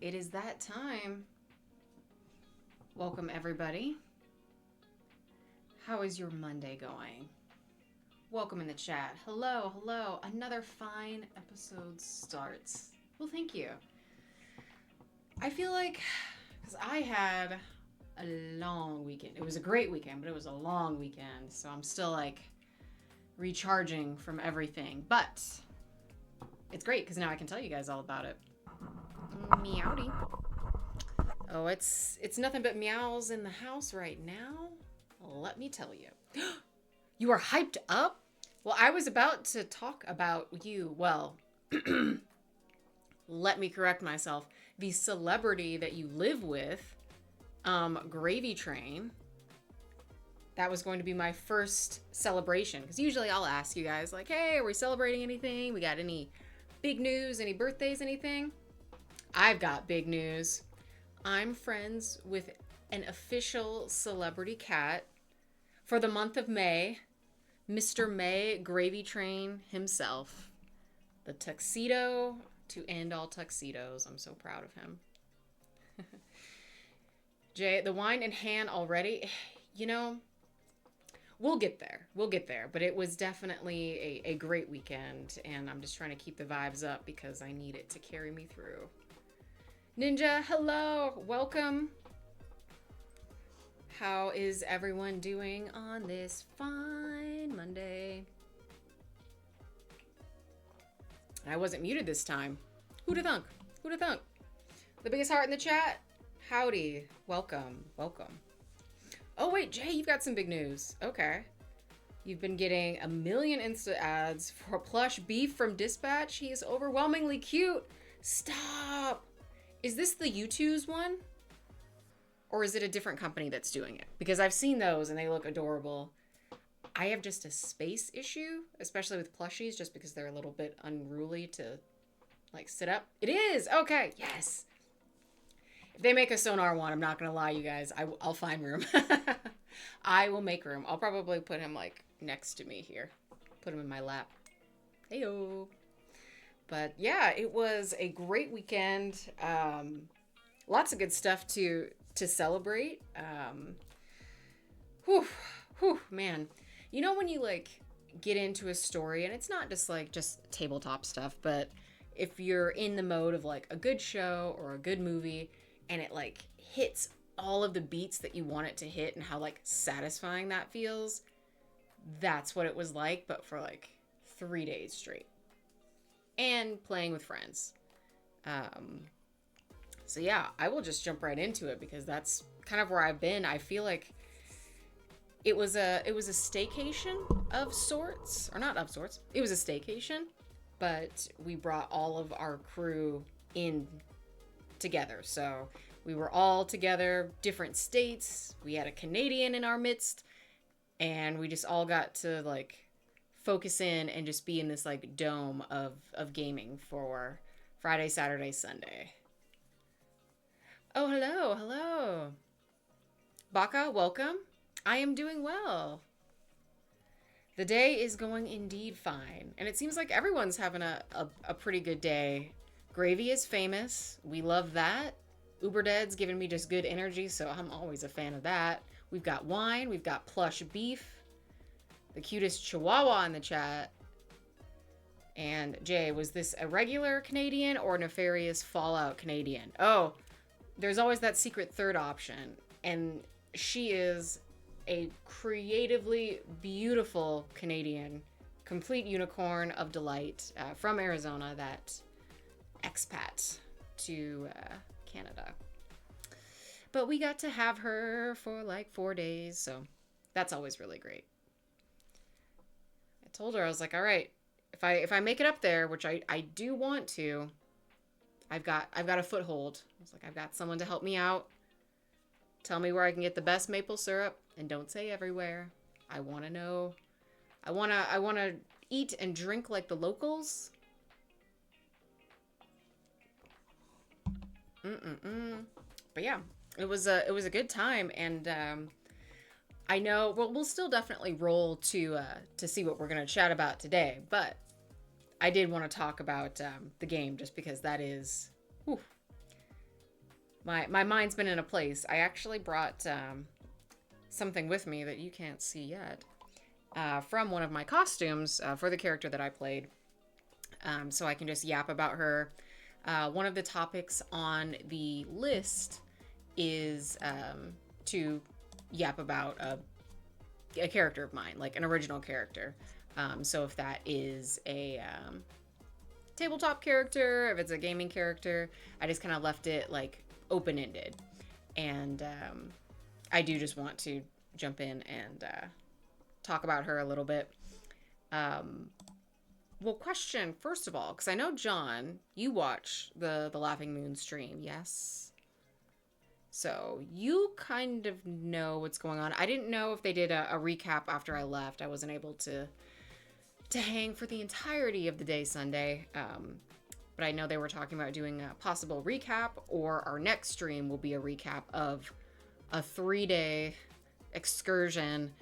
it is that time. Welcome, everybody. How is your Monday going? Welcome in the chat. Hello, hello. Another fine episode starts. Well, thank you. I feel like, because I had a long weekend. It was a great weekend, but it was a long weekend. So I'm still like recharging from everything. But it's great because now I can tell you guys all about it. Meowdy. Oh, it's nothing but meows in the house right now. Let me tell you. You are hyped up? Well, I was about to talk about you. Well, let me correct myself. The celebrity that you live with, Gravy Train. That was going to be my first celebration. Because usually I'll ask you guys, like, hey, are we celebrating anything? We got any big news? Any birthdays? Anything? I've got big news. I'm friends with an official celebrity cat for the month of May, Mr. May Gravy Train himself. The tuxedo to end all tuxedos. I'm so proud of him. Jay, the wine in hand already. You know, we'll get there. We'll get there. But it was definitely a great weekend. And I'm just trying to keep the vibes up because I need it to carry me through. Ninja, hello. Welcome. How is everyone doing on this fine Monday? I wasn't muted this time. Who'da thunk? Who'da thunk? The biggest heart in the chat? Howdy. Welcome. Welcome. Oh, wait, Jay, you've got some big news. Okay. You've been getting a million Insta ads for plush beef from Dispatch. He is overwhelmingly cute. Stop. Is this the U2's one? Or is it a different company that's doing it? Because I've seen those and they look adorable. I have just a space issue, especially with plushies, just because they're a little bit unruly to, like, sit up. It is! Okay, yes! If they make a sonar one, I'm not going to lie, you guys. I'll find room. I will make room. I'll probably put him, like, next to me here. Put him in my lap. Heyo! But yeah, it was a great weekend. Lots of good stuff to celebrate. Man. You know when you like get into a story and it's not just like just tabletop stuff, but if you're in the mode of like a good show or a good movie and it like hits all of the beats that you want it to hit and how like satisfying that feels, that's what it was like, but for like 3 days straight. And playing with friends. So yeah, I will just jump right into it because that's kind of where I've been. I feel like it was a staycation of sorts, or not of sorts. It was a staycation, but we brought all of our crew in together. So we were all together, different states. We had a Canadian in our midst, and we just all got to like focus in and just be in this like dome of gaming for Friday, Saturday, Sunday. Oh, hello. Baka, welcome. I am doing well. The day is going indeed fine. And it seems like everyone's having a pretty good day. Gravy is famous. We love that. Uberdead's giving me just good energy, so I'm always a fan of that. We've got wine. We've got plush beef. The cutest chihuahua in the chat. And Jay, was this a regular Canadian or nefarious Fallout Canadian? Oh, there's always that secret third option. And she is a creatively beautiful Canadian, complete unicorn of delight from Arizona, that expat to Canada. But we got to have her for like 4 days, so that's always really great. I told her, I was like, all right, if I make it up there, which I do want to, I've got a foothold. I was like, I've got someone to help me out. Tell me where I can get the best maple syrup, and don't say everywhere. I want to know. I want to eat and drink like the locals. But yeah, it was a good time, and I know we'll still definitely roll to see what we're gonna chat about today. But I did want to talk about the game just because that is, whew, My mind's been in a place. I actually brought something with me that you can't see yet from one of my costumes for the character that I played. So I can just yap about her. One of the topics on the list is to yap about a character of mine, like an original character. So if that is a tabletop character, if it's a gaming character, I just kind of left it like open-ended. And I do just want to jump in and talk about her a little bit. Well, question first of all, because I know John, you watch the Laughing Moon stream, yes? So you kind of know what's going on. I didn't know if they did a recap after I left. I wasn't able to hang for the entirety of the day Sunday. But I know they were talking about doing a possible recap, or our next stream will be a recap of a 3-day excursion.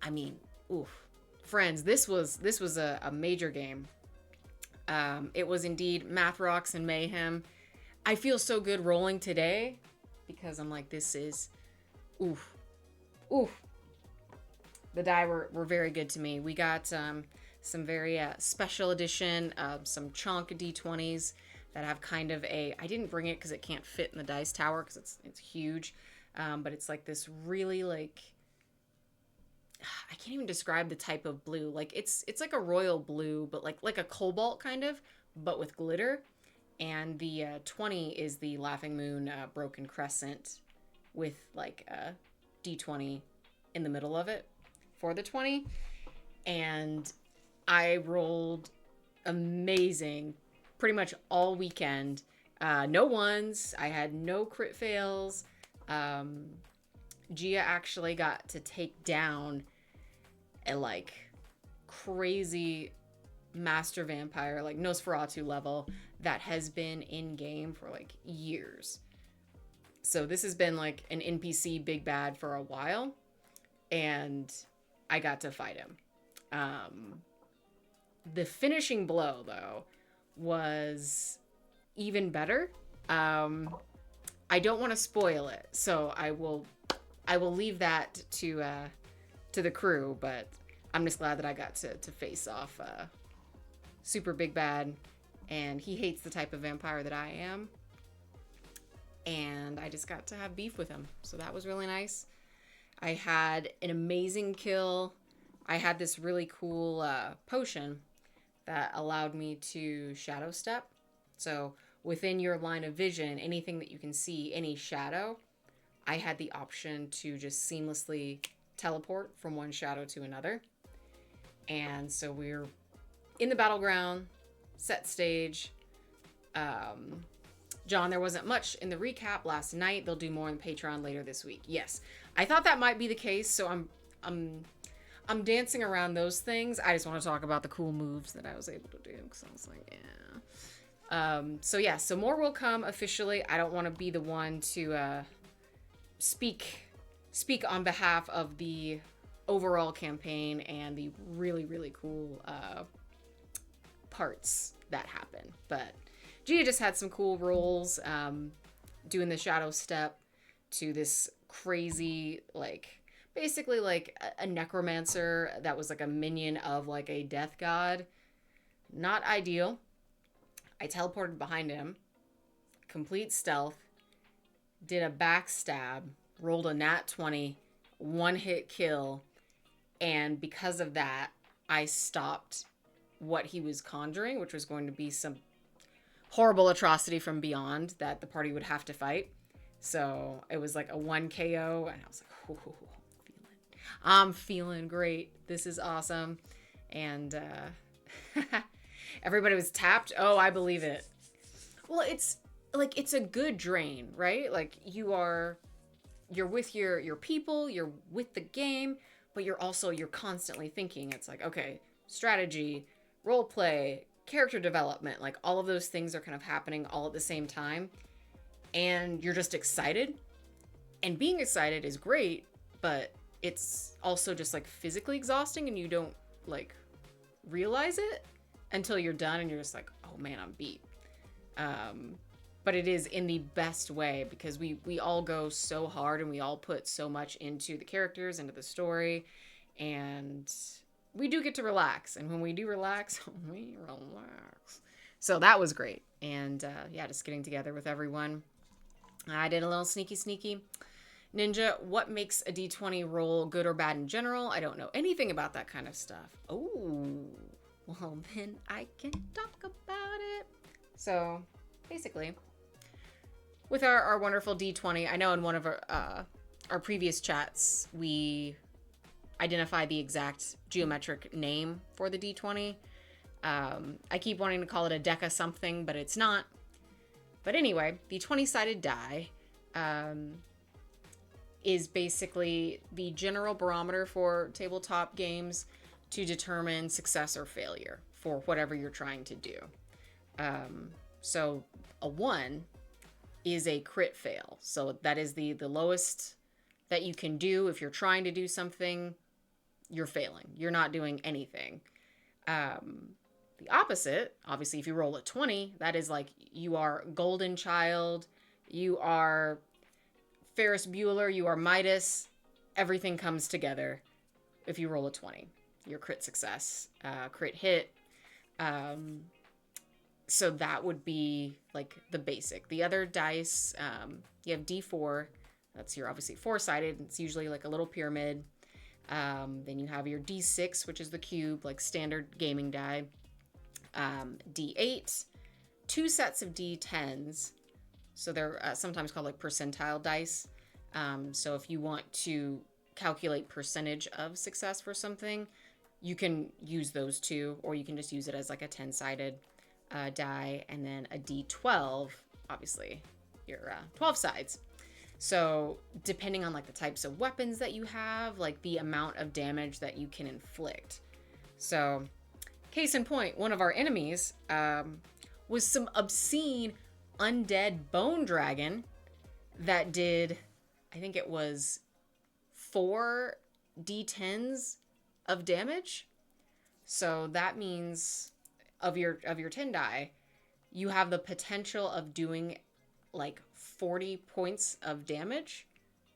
I mean, oof. Friends, this was a major game. It was indeed Math Rocks and Mayhem. I feel so good rolling today because I'm like, this is oof. The die were very good to me. We got some very special edition, some chunk D20s that have kind of a, I didn't bring it because it can't fit in the dice tower because it's huge, but it's like this really like, I can't even describe the type of blue. Like it's like a royal blue, but like a cobalt kind of, but with glitter. And the 20 is the Laughing Moon broken crescent with like a D20 in the middle of it for the 20. And I rolled amazing pretty much all weekend. No ones. I had no crit fails. Gia actually got to take down a like crazy master vampire, like Nosferatu level, that has been in game for like years. So this has been like an NPC big bad for a while, and I got to fight him. The finishing blow though was even better. I don't want to spoil it, so I will leave that to the crew, but I'm just glad that I got to face off super big bad, and he hates the type of vampire that I am, and I just got to have beef with him, so that was really nice. I had an amazing kill. I had this really cool potion that allowed me to shadow step, so within your line of vision, anything that you can see, any shadow, I had the option to just seamlessly teleport from one shadow to another. And so we're in the battleground, set stage. John, there wasn't much in the recap last night. They'll do more on Patreon later this week. Yes, I thought that might be the case, so I'm dancing around those things. I just want to talk about the cool moves that I was able to do, because I was like, yeah. So more will come officially. I don't want to be the one to speak on behalf of the overall campaign and the really, really cool parts that happen. But Gia just had some cool rolls, doing the shadow step to this crazy, like, basically like a necromancer that was like a minion of like a death god. Not ideal. I teleported behind him, complete stealth, did a backstab, rolled a nat 20, one hit kill, and because of that, I stopped what he was conjuring, which was going to be some horrible atrocity from beyond that the party would have to fight. So it was like a 1 KO, and I was like, oh, I'm feeling great. This is awesome. And everybody was tapped. Oh, I believe it. Well, it's like, it's a good drain, right? Like you're with your people, you're with the game, but you're constantly thinking. It's like, okay, strategy, role play, character development, like all of those things are kind of happening all at the same time. And you're just excited. And being excited is great, but it's also just like physically exhausting, and you don't like realize it until you're done and you're just like, oh man, I'm beat. but it is in the best way because we all go so hard and we all put so much into the characters, into the story, and we do get to relax. And when we do relax, we relax. So that was great. And yeah, just getting together with everyone. I did a little sneaky. Ninja, what makes a D20 roll good or bad in general? I don't know anything about that kind of stuff. Oh, well then I can talk about it. So basically, with our wonderful D20, I know in one of our previous chats, we identified the exact geometric name for the D20. I keep wanting to call it a deca something, but it's not. But anyway, the 20-sided die is basically the general barometer for tabletop games to determine success or failure for whatever you're trying to do. So a 1 is a crit fail. So that is the lowest that you can do. If you're trying to do something, you're failing. You're not doing anything. The opposite, obviously, if you roll a 20, that is like you are golden child, you are Ferris Bueller, you are Midas. Everything comes together if you roll a 20. Your crit success, crit hit. So that would be like the basic. The other dice, you have D4. That's your obviously 4-sided. It's usually like a little pyramid. Then you have your D6, which is the cube, like standard gaming die. D8, 2 sets of D10s. So they're sometimes called like percentile dice. So if you want to calculate percentage of success for something, you can use those two, or you can just use it as like a 10-sided die, and then a D12, obviously your 12 sides. So depending on like the types of weapons that you have, like the amount of damage that you can inflict. So case in point, one of our enemies was some obscene undead bone dragon that did, I think it was 4 D10s of damage. So that means of your 10 die, you have the potential of doing like 40 points of damage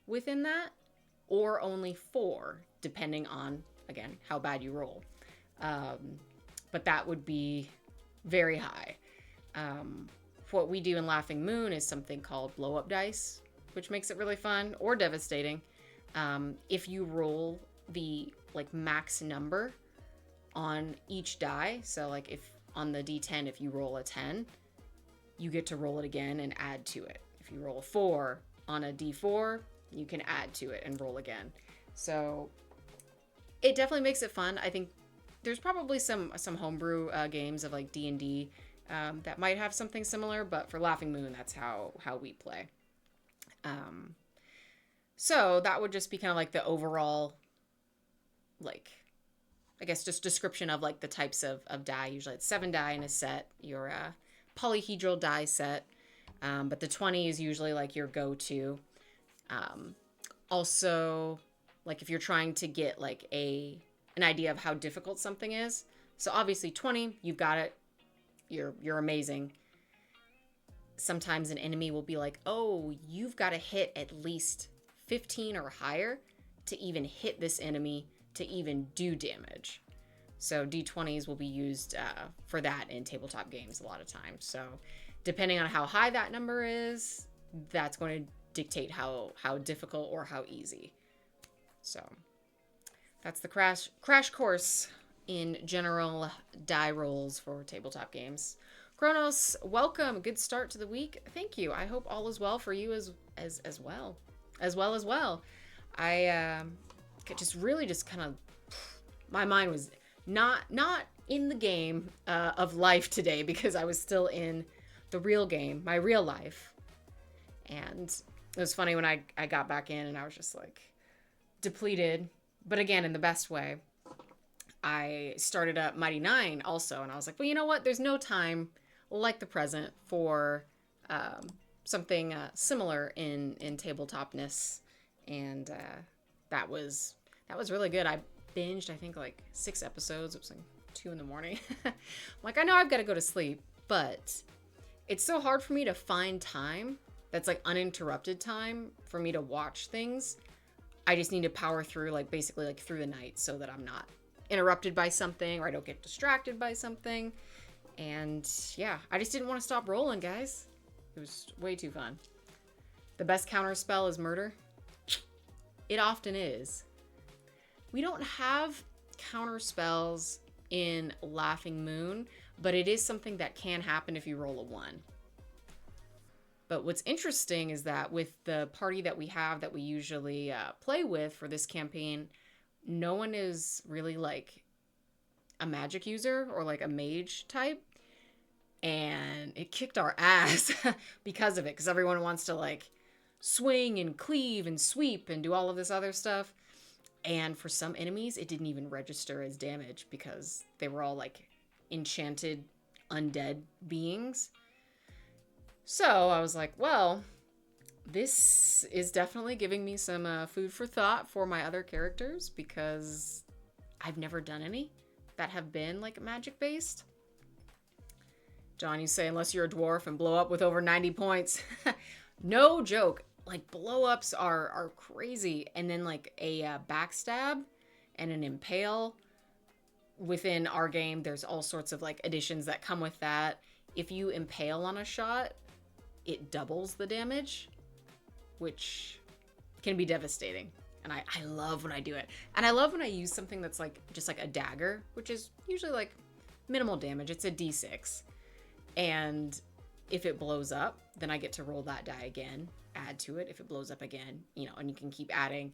within that, or only 4, depending on, again, how bad you roll. But that would be very high. What we do in Laughing Moon is something called blow up dice, which makes it really fun or devastating. If you roll the like max number on each die, so like if on the D10, if you roll a 10, you get to roll it again and add to it. If you roll a 4 on a D4, you can add to it and roll again. So it definitely makes it fun. I think there's probably some homebrew games of like D&D that might have something similar, but for Laughing Moon, that's how we play. So that would just be kind of like the overall, like, I guess just description of like the types of die. Usually it's 7 die in a set, your polyhedral die set. But the 20 is usually like your go-to. Also, like if you're trying to get like an idea of how difficult something is. So obviously 20, you've got it. You're amazing. Sometimes an enemy will be like, oh, you've got to hit at least 15 or higher to even hit this enemy to even do damage. So D20s will be used for that in tabletop games a lot of times. So depending on how high that number is, that's going to dictate how difficult or how easy. So that's the crash course in general die rolls for tabletop games. Kronos, welcome. Good start to the week. Thank you. I hope all is well for you as well. I just really just kind of, my mind was not in the game of life today because I was still in the real game, my real life. And it was funny when I got back in and I was just like depleted, but again, in the best way. I started up Mighty 9 also, and I was like, well, you know what? There's no time like the present for something similar in tabletopness, and that was really good. I binged, I think, like 6 episodes. It was like 2 in the morning. I'm like, I know I've got to go to sleep, but it's so hard for me to find time that's like uninterrupted time for me to watch things. I just need to power through, like, basically like through the night so that I'm not interrupted by something or I don't get distracted by something. And yeah, I just didn't want to stop rolling, guys. It was way too fun. The best counter spell is murder. It often is. We don't have counter spells in Laughing Moon, but it is something that can happen if you roll a 1. But what's interesting is that with the party that we have that we usually play with for this campaign, no one is really like a magic user or like a mage type. And it kicked our ass because of it. Because everyone wants to like swing and cleave and sweep and do all of this other stuff. And for some enemies, it didn't even register as damage because they were all like enchanted undead beings. So I was like, well, this is definitely giving me some food for thought for my other characters because I've never done any that have been like magic based. John, you say unless you're a dwarf and blow up with over 90 points. No joke. Like blow ups are crazy. And then like a backstab and an impale within our game. There's all sorts of like additions that come with that. If you impale on a shot, it doubles the damage, which can be devastating. And I love when I do it. And I love when I use something that's like just like a dagger, which is usually like minimal damage. It's a D6. And if it blows up, then I get to roll that die again, add to it. If it blows up again, you know, and you can keep adding.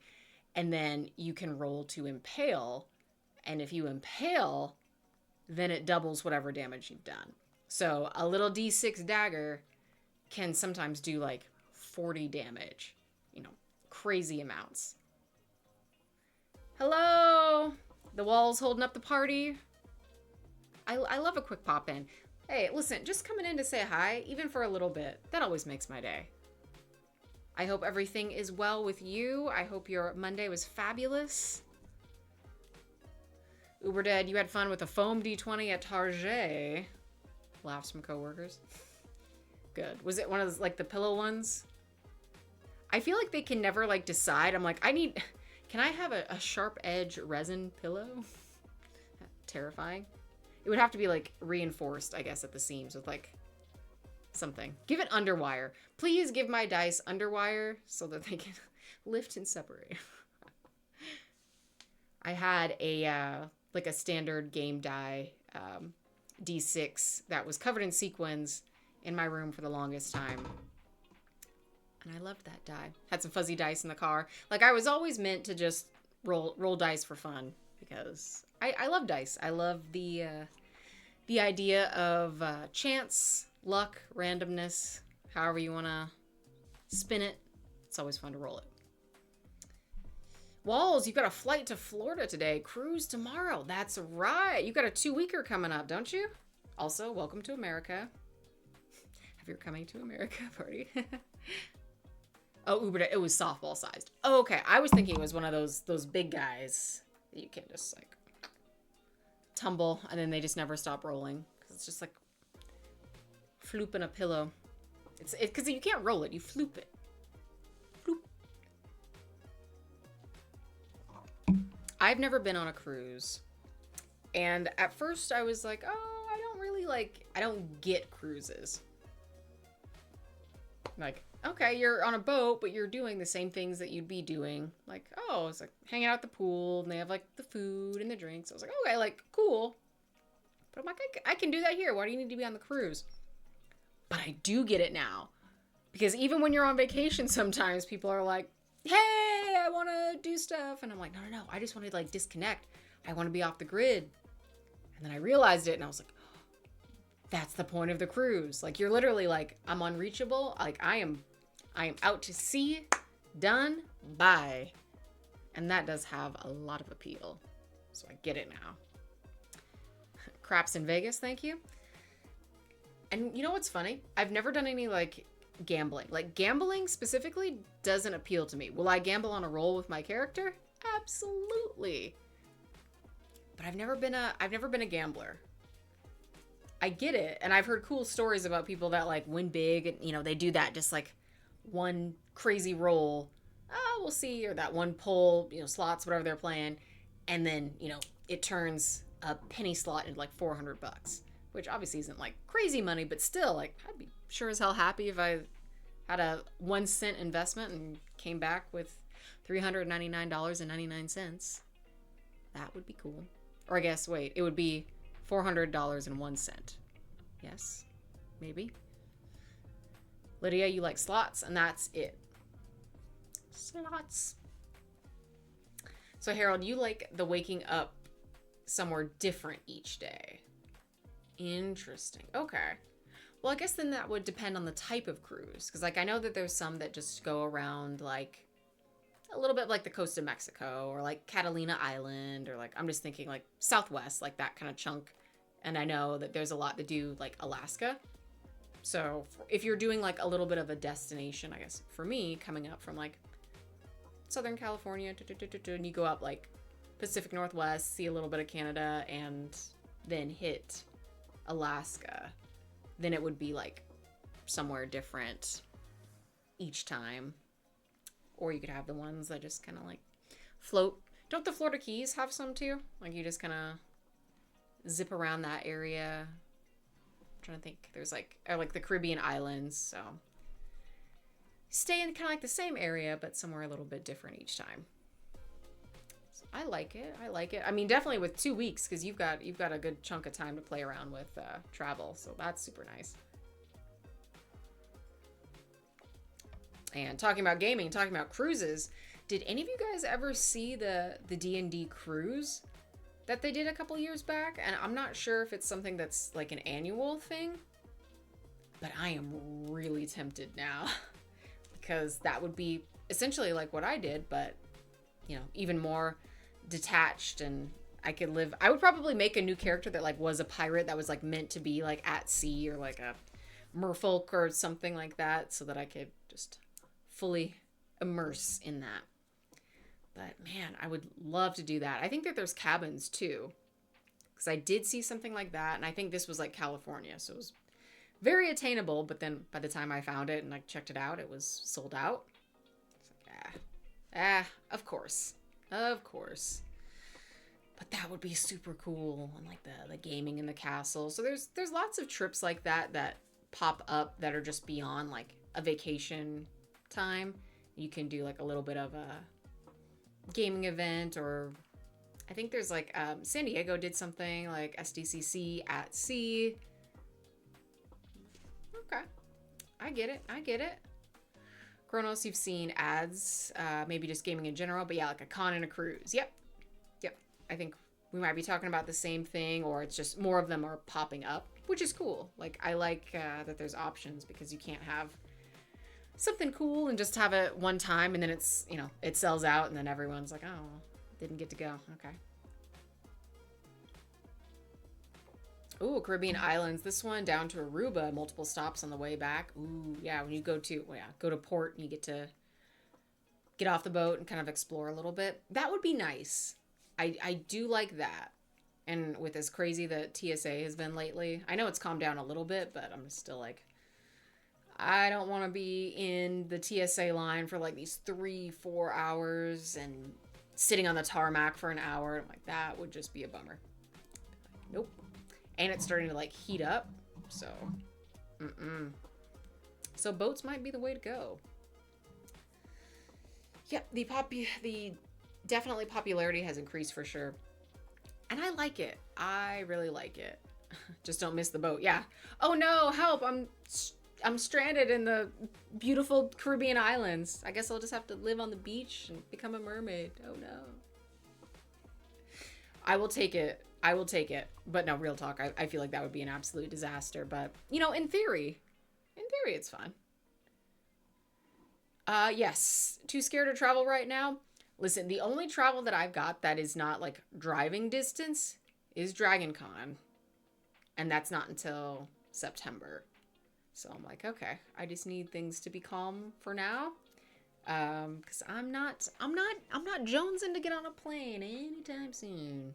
And then you can roll to impale. And if you impale, then it doubles whatever damage you've done. So a little D6 dagger can sometimes do like 40 damage, you know, crazy amounts. Hello, the wall's holding up the party. I love a quick pop in. Hey, listen, just coming in to say hi, even for a little bit, that always makes my day. I hope everything is well with you. I hope your Monday was fabulous. Uberdead, you had fun with a foam D20 at Target. Laughs from coworkers. Good. Was it one of those, like the pillow ones? I feel like they can never like decide. I'm like, can I have a sharp edge resin pillow? Terrifying. It would have to be like reinforced, I guess, at the seams with like something. Give it underwire. Please give my dice underwire so that they can lift and separate. I had a like a standard game die D6 that was covered in sequins in my room for the longest time. And I loved that die. Had some fuzzy dice in the car. Like I was always meant to just roll dice for fun because I love dice. I love the idea of chance, luck, randomness, however you want to spin it. It's always fun to roll it. Walls, you got a flight to Florida today. Cruise tomorrow. That's right. You got a 2-weeker coming up, don't you? Also, welcome to America. Have your coming to America party. Oh, Uber, it was softball sized. Oh, okay. I was thinking it was one of those big guys that you can just like tumble and then they just never stop rolling. Cause it's just like flooping a pillow. It's because you can't roll it. You floop it. Floop. I've never been on a cruise. And at first I was like, oh, I don't get cruises. Like, okay, you're on a boat, but you're doing the same things that you'd be doing. Like, oh, it's like hanging out at the pool, and they have like the food and the drinks. I was like, okay, like, cool. But I'm like, I can do that here. Why do you need to be on the cruise? But I do get it now. Because even when you're on vacation, sometimes people are like, hey, I want to do stuff. And I'm like, no. I just want to like disconnect. I want to be off the grid. And then I realized it, and I was like, that's the point of the cruise. Like, you're literally like, I'm unreachable. Like, I am out to sea. Done. Bye. And that does have a lot of appeal. So I get it now. Craps in Vegas, thank you. And you know what's funny? I've never done any, like, gambling. Like, gambling specifically doesn't appeal to me. Will I gamble on a roll with my character? Absolutely. But I've never been a gambler. I get it. And I've heard cool stories about people that like win big and, they do that just like one crazy roll. Oh, we'll see. Or that one pull, slots, whatever they're playing. And then, it turns a penny slot into like 400 bucks, which obviously isn't like crazy money, but still, like, I'd be sure as hell happy if I had a 1 cent investment and came back with $399.99. That would be cool. Or I guess, wait, it would be $400.01. Yes, maybe. Lydia, you like slots, and that's it. Slots. So Harold, you like the waking up somewhere different each day. Interesting. Okay. Well, I guess then that would depend on the type of cruise. Because, like, I know that there's some that just go around, like, a little bit like the coast of Mexico. Or, like, Catalina Island. Or, like, I'm just thinking, like, Southwest. Like, that kind of chunk. And I know that there's a lot that do, like, Alaska. So, if you're doing, like, a little bit of a destination, I guess, for me, coming up from, like, Southern California, and you go up, like, Pacific Northwest, see a little bit of Canada, and then hit Alaska, then it would be like somewhere different each time. Or you could have the ones that just kind of like float. Don't the Florida Keys have some too? Like you just kind of zip around that area. I'm trying to think. There's like, or like the Caribbean islands. So stay in kind of like the same area, but somewhere a little bit different each time. I like it. I like it. I mean, definitely with 2 weeks, because you've got a good chunk of time to play around with travel, so that's super nice. And talking about gaming, talking about cruises, did any of you guys ever see the D&D cruise that they did a couple years back? And I'm not sure if it's something that's like an annual thing, but I am really tempted now because that would be essentially like what I did, but even more detached, and I would probably make a new character that like was a pirate that was like meant to be like at sea, or like a merfolk or something like that, so that I could just fully immerse in that. But man, I would love to do that. I think that there's cabins too, because I did see something like that, and I think this was like California, so it was very attainable, but then by the time I found it and I checked it out, it was sold out. Of course. But that would be super cool. And like the gaming in the castle. So there's lots of trips like that pop up that are just beyond like a vacation time. You can do like a little bit of a gaming event, or I think there's like San Diego did something like SDCC at sea. Okay. I get it. Kronos, you've seen ads, maybe just gaming in general, but yeah, like a con and a cruise. Yep. I think we might be talking about the same thing, or it's just more of them are popping up, which is cool. Like, I like that there's options, because you can't have something cool and just have it one time and then it's, it sells out and then everyone's like, oh, didn't get to go. Okay. Ooh, Caribbean islands. This one down to Aruba, multiple stops on the way back. Ooh, yeah, when you go to port and you get to get off the boat and kind of explore a little bit. That would be nice. I do like that. And with as crazy that TSA has been lately, I know it's calmed down a little bit, but I'm still like, I don't want to be in the TSA line for like these 3-4 hours and sitting on the tarmac for an hour. I'm like, that would just be a bummer. Nope. And it's starting to like heat up, so so boats might be the way to go. Yep, the definitely popularity has increased for sure, and I like it. I really like it. Just don't miss the boat. Yeah. Oh no, help! I'm stranded in the beautiful Caribbean islands. I guess I'll just have to live on the beach and become a mermaid. Oh no. I will take it. But no, real talk. I feel like that would be an absolute disaster. But, in theory, it's fun. Yes. Too scared to travel right now? Listen, the only travel that I've got that is not like driving distance is Dragon Con. And that's not until September. So I'm like, okay, I just need things to be calm for now. Cause I'm not jonesing to get on a plane anytime soon.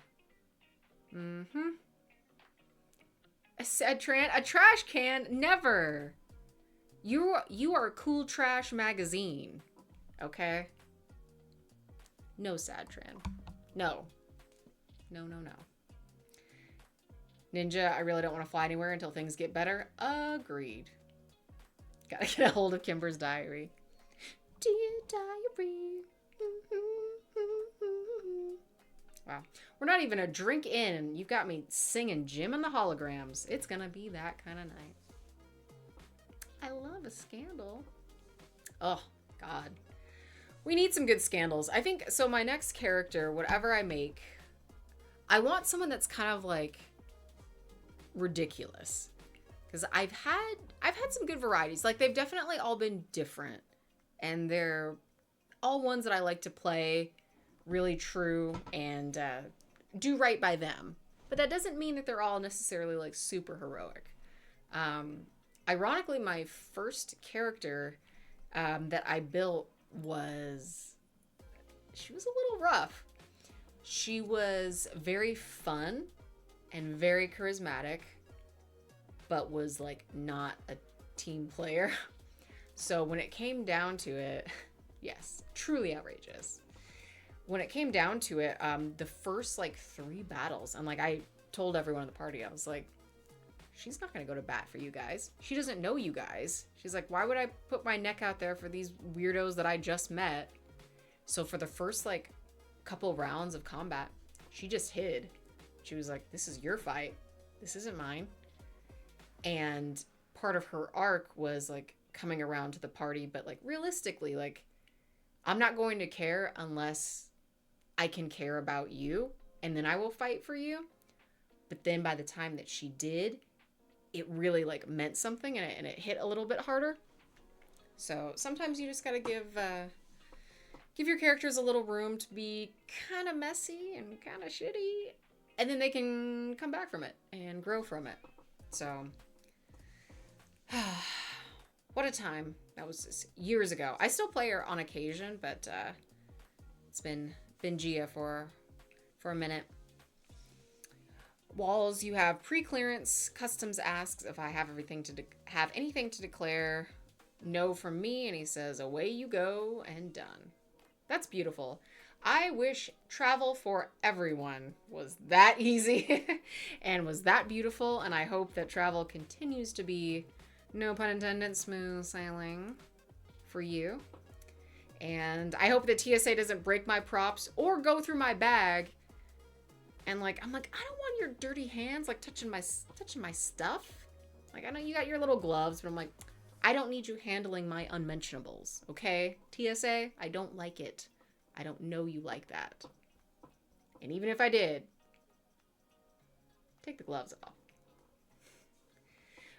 A sad a trash can? Never. You are Cool Trash Magazine. Okay? No sad Tran. No. No, no, no. Ninja, I really don't want to fly anywhere until things get better. Agreed. Gotta get a hold of Kimber's diary. Dear diary. Wow. We're not even a drink in, and you've got me singing Jim and the Holograms. It's gonna be that kind of night. I love a scandal. Oh, God. We need some good scandals. I think, so my next character, whatever I make, I want someone that's kind of like ridiculous. Because I've had some good varieties. Like, they've definitely all been different. And they're all ones that I like to play really true and do right by them. But that doesn't mean that they're all necessarily like super heroic. Ironically, my first character that I built she was a little rough. She was very fun and very charismatic, but was like not a team player. So when it came down to it, yes, truly outrageous. When it came down to it, the first like 3 battles, and like I told everyone in the party, I was like, she's not going to go to bat for you guys. She doesn't know you guys. She's like, why would I put my neck out there for these weirdos that I just met? So for the first like couple rounds of combat, she just hid. She was like, this is your fight. This isn't mine. And part of her arc was like coming around to the party, but like realistically, like, I'm not going to care unless I can care about you, and then I will fight for you. But then by the time that she did, it really like meant something, and it hit a little bit harder. So sometimes you just gotta give your characters a little room to be kind of messy and kind of shitty, and then they can come back from it and grow from it. So what a time. That was just years ago. I still play her on occasion, but it's been Gia for a minute. Walls, you have pre-clearance. Customs asks if I have anything to declare. No from me, and he says, away you go, and done. That's beautiful. I wish travel for everyone was that easy and was that beautiful, and I hope that travel continues to be, no pun intended, smooth sailing for you. And I hope that TSA doesn't break my props or go through my bag. And like, I'm like, I don't want your dirty hands like touching my stuff. Like, I know you got your little gloves, but I'm like, I don't need you handling my unmentionables, okay? TSA, I don't like it. I don't know you like that. And even if I did, take the gloves off.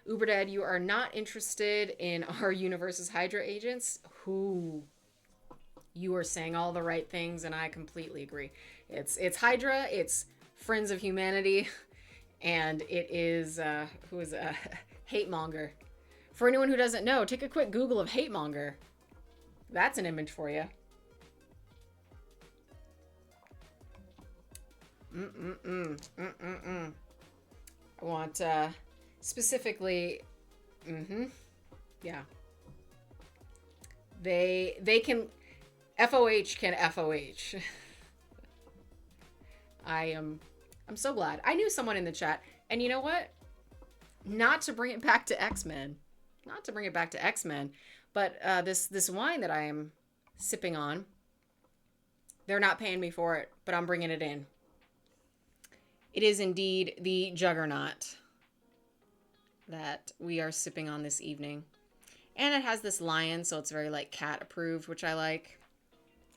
Uberdad, you are not interested in our universe's Hydra agents? Who? You are saying all the right things, and I completely agree. It's Hydra, it's Friends of Humanity, and it is, who is Hate Monger. For anyone who doesn't know, take a quick Google of Hate Monger. That's an image for you. I want, specifically, yeah. They can, FOH can FOH. I'm so glad. I knew someone in the chat, and you know what? Not to bring it back to X-Men, but this wine that I am sipping on, they're not paying me for it, but I'm bringing it in. It is indeed the Juggernaut that we are sipping on this evening. And it has this lion, so it's very like cat approved, which I like.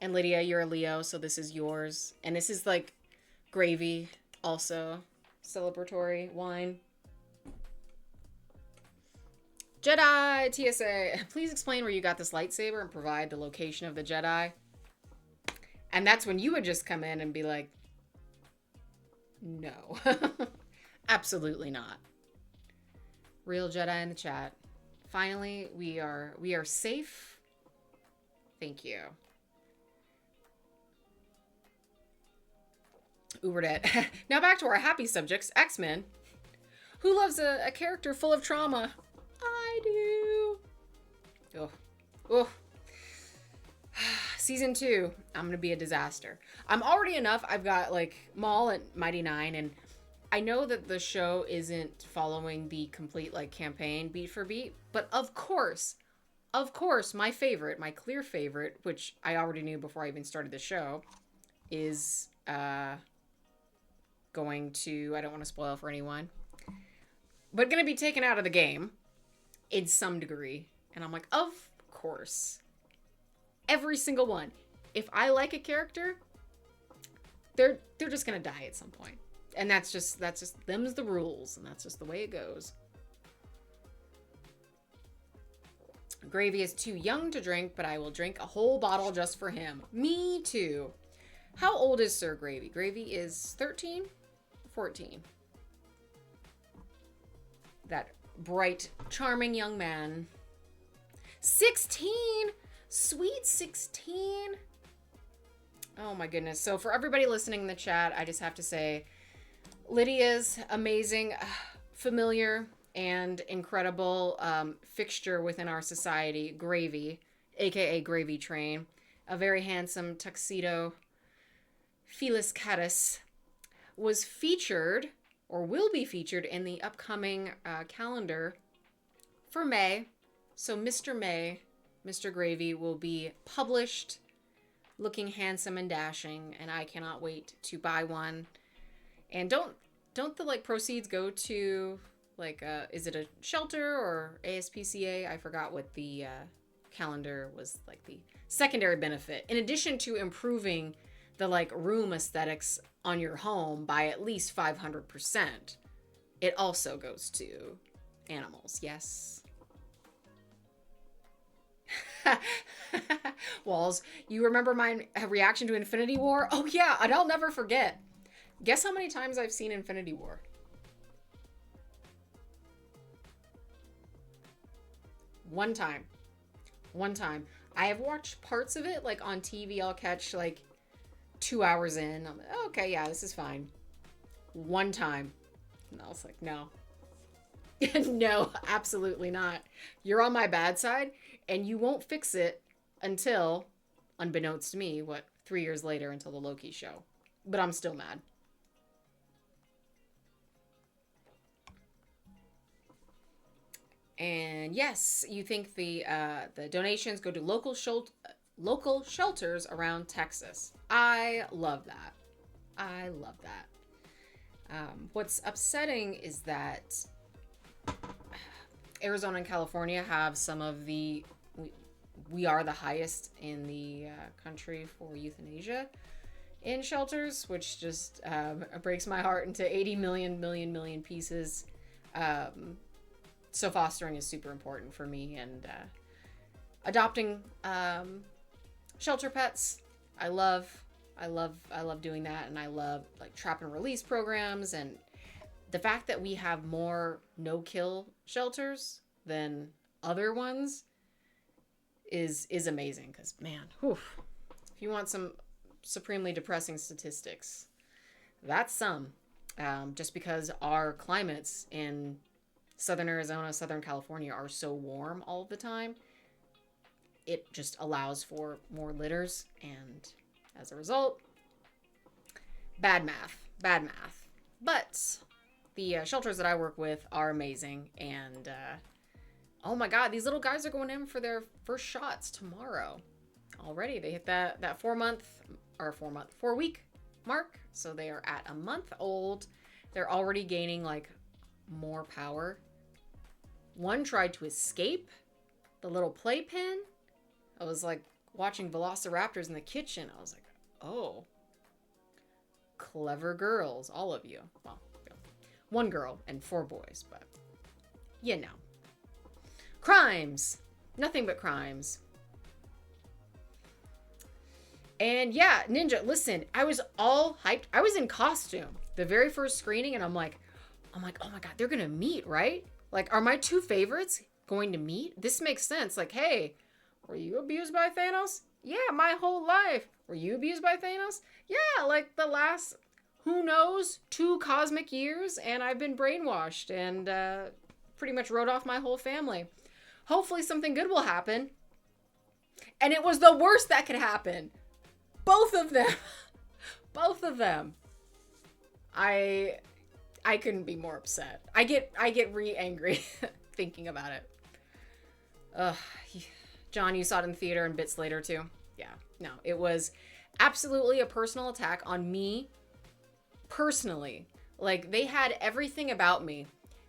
And Lydia, you're a Leo, so this is yours. And this is like gravy, also celebratory wine. Jedi TSA, please explain where you got this lightsaber and provide the location of the Jedi. And that's when you would just come in and be like, no, absolutely not. Real Jedi in the chat. Finally, we are safe. Thank you. Uberdet. Now back to our happy subjects, X-Men. Who loves a character full of trauma? I do. Oh. Oh. Season 2, I'm going to be a disaster. I'm already enough. I've got like Maul and Mighty Nine, and I know that the show isn't following the complete like campaign beat for beat, but of course, my favorite, my clear favorite, which I already knew before I even started the show, is going to, I don't want to spoil for anyone, but going to be taken out of the game in some degree. And I'm like, of course. Every single one. If I like a character, they're just going to die at some point. And that's just them's the rules, and that's just the way it goes. Gravy is too young to drink, but I will drink a whole bottle just for him. Me too. How old is Sir Gravy? Gravy is 13? 14. That bright, charming young man. 16! Sweet 16! Oh my goodness. So for everybody listening in the chat, I just have to say, Lydia's amazing, familiar, and incredible fixture within our society, Gravy, aka Gravy Train, a very handsome tuxedo, Felis Catus, was featured, or will be featured, in the upcoming calendar for May. So Mr. May, Mr. Gravy, will be published, looking handsome and dashing, and I cannot wait to buy one. And don't the like proceeds go to like is it a shelter or ASPCA? I forgot what the calendar was, like the secondary benefit. In addition to improving the like room aesthetics on your home by at least 500%, it also goes to animals. Yes. Walls, you remember my reaction to Infinity War? Oh yeah, and I'll never forget. Guess how many times I've seen Infinity War? One time. I have watched parts of it, like on TV. I'll catch like 2 hours in. I'm like, oh, okay, yeah, this is fine. One time. And I was like, no. No, absolutely not. You're on my bad side, and you won't fix it until, unbeknownst to me, 3 years later, until the Loki show. But I'm still mad. And yes, you think the donations go to local shelters around Texas. I love that. What's upsetting is that Arizona and California have some of the... We are the highest in the country for euthanasia in shelters, which just breaks my heart into 80 million pieces. So fostering is super important for me, and adopting shelter pets. I love doing that, and I love like trap and release programs, and the fact that we have more no-kill shelters than other ones is amazing. Because man, whew, if you want some supremely depressing statistics, that's some. Just because our climates in Southern Arizona, Southern California are so warm all the time, it just allows for more litters, and as a result, bad math. But the shelters that I work with are amazing, and oh my god, these little guys are going in for their first shots tomorrow. Already, they hit that 4 week mark, so they are at a month old. They're already gaining like more power. One tried to escape the little playpen. I was like watching velociraptors in the kitchen. I was like, oh, clever girls, all of you. Well, one girl and 4 boys, but you know. Crimes. Nothing but crimes. And yeah, Ninja, listen, I was all hyped. I was in costume the very first screening, and I'm like, oh my god, they're gonna meet, right? Like, are my 2 favorites going to meet? This makes sense. Like, hey, were you abused by Thanos? Yeah, my whole life. Were you abused by Thanos? Yeah, like the last... who knows, 2 cosmic years, and I've been brainwashed and pretty much wrote off my whole family. Hopefully something good will happen. And it was the worst that could happen. Both of them. Both of them. I couldn't be more upset. I get re-angry thinking about it. Ugh. John, you saw it in the theater and bits later too. Yeah. No, it was absolutely a personal attack on me personally. Like, they had everything about me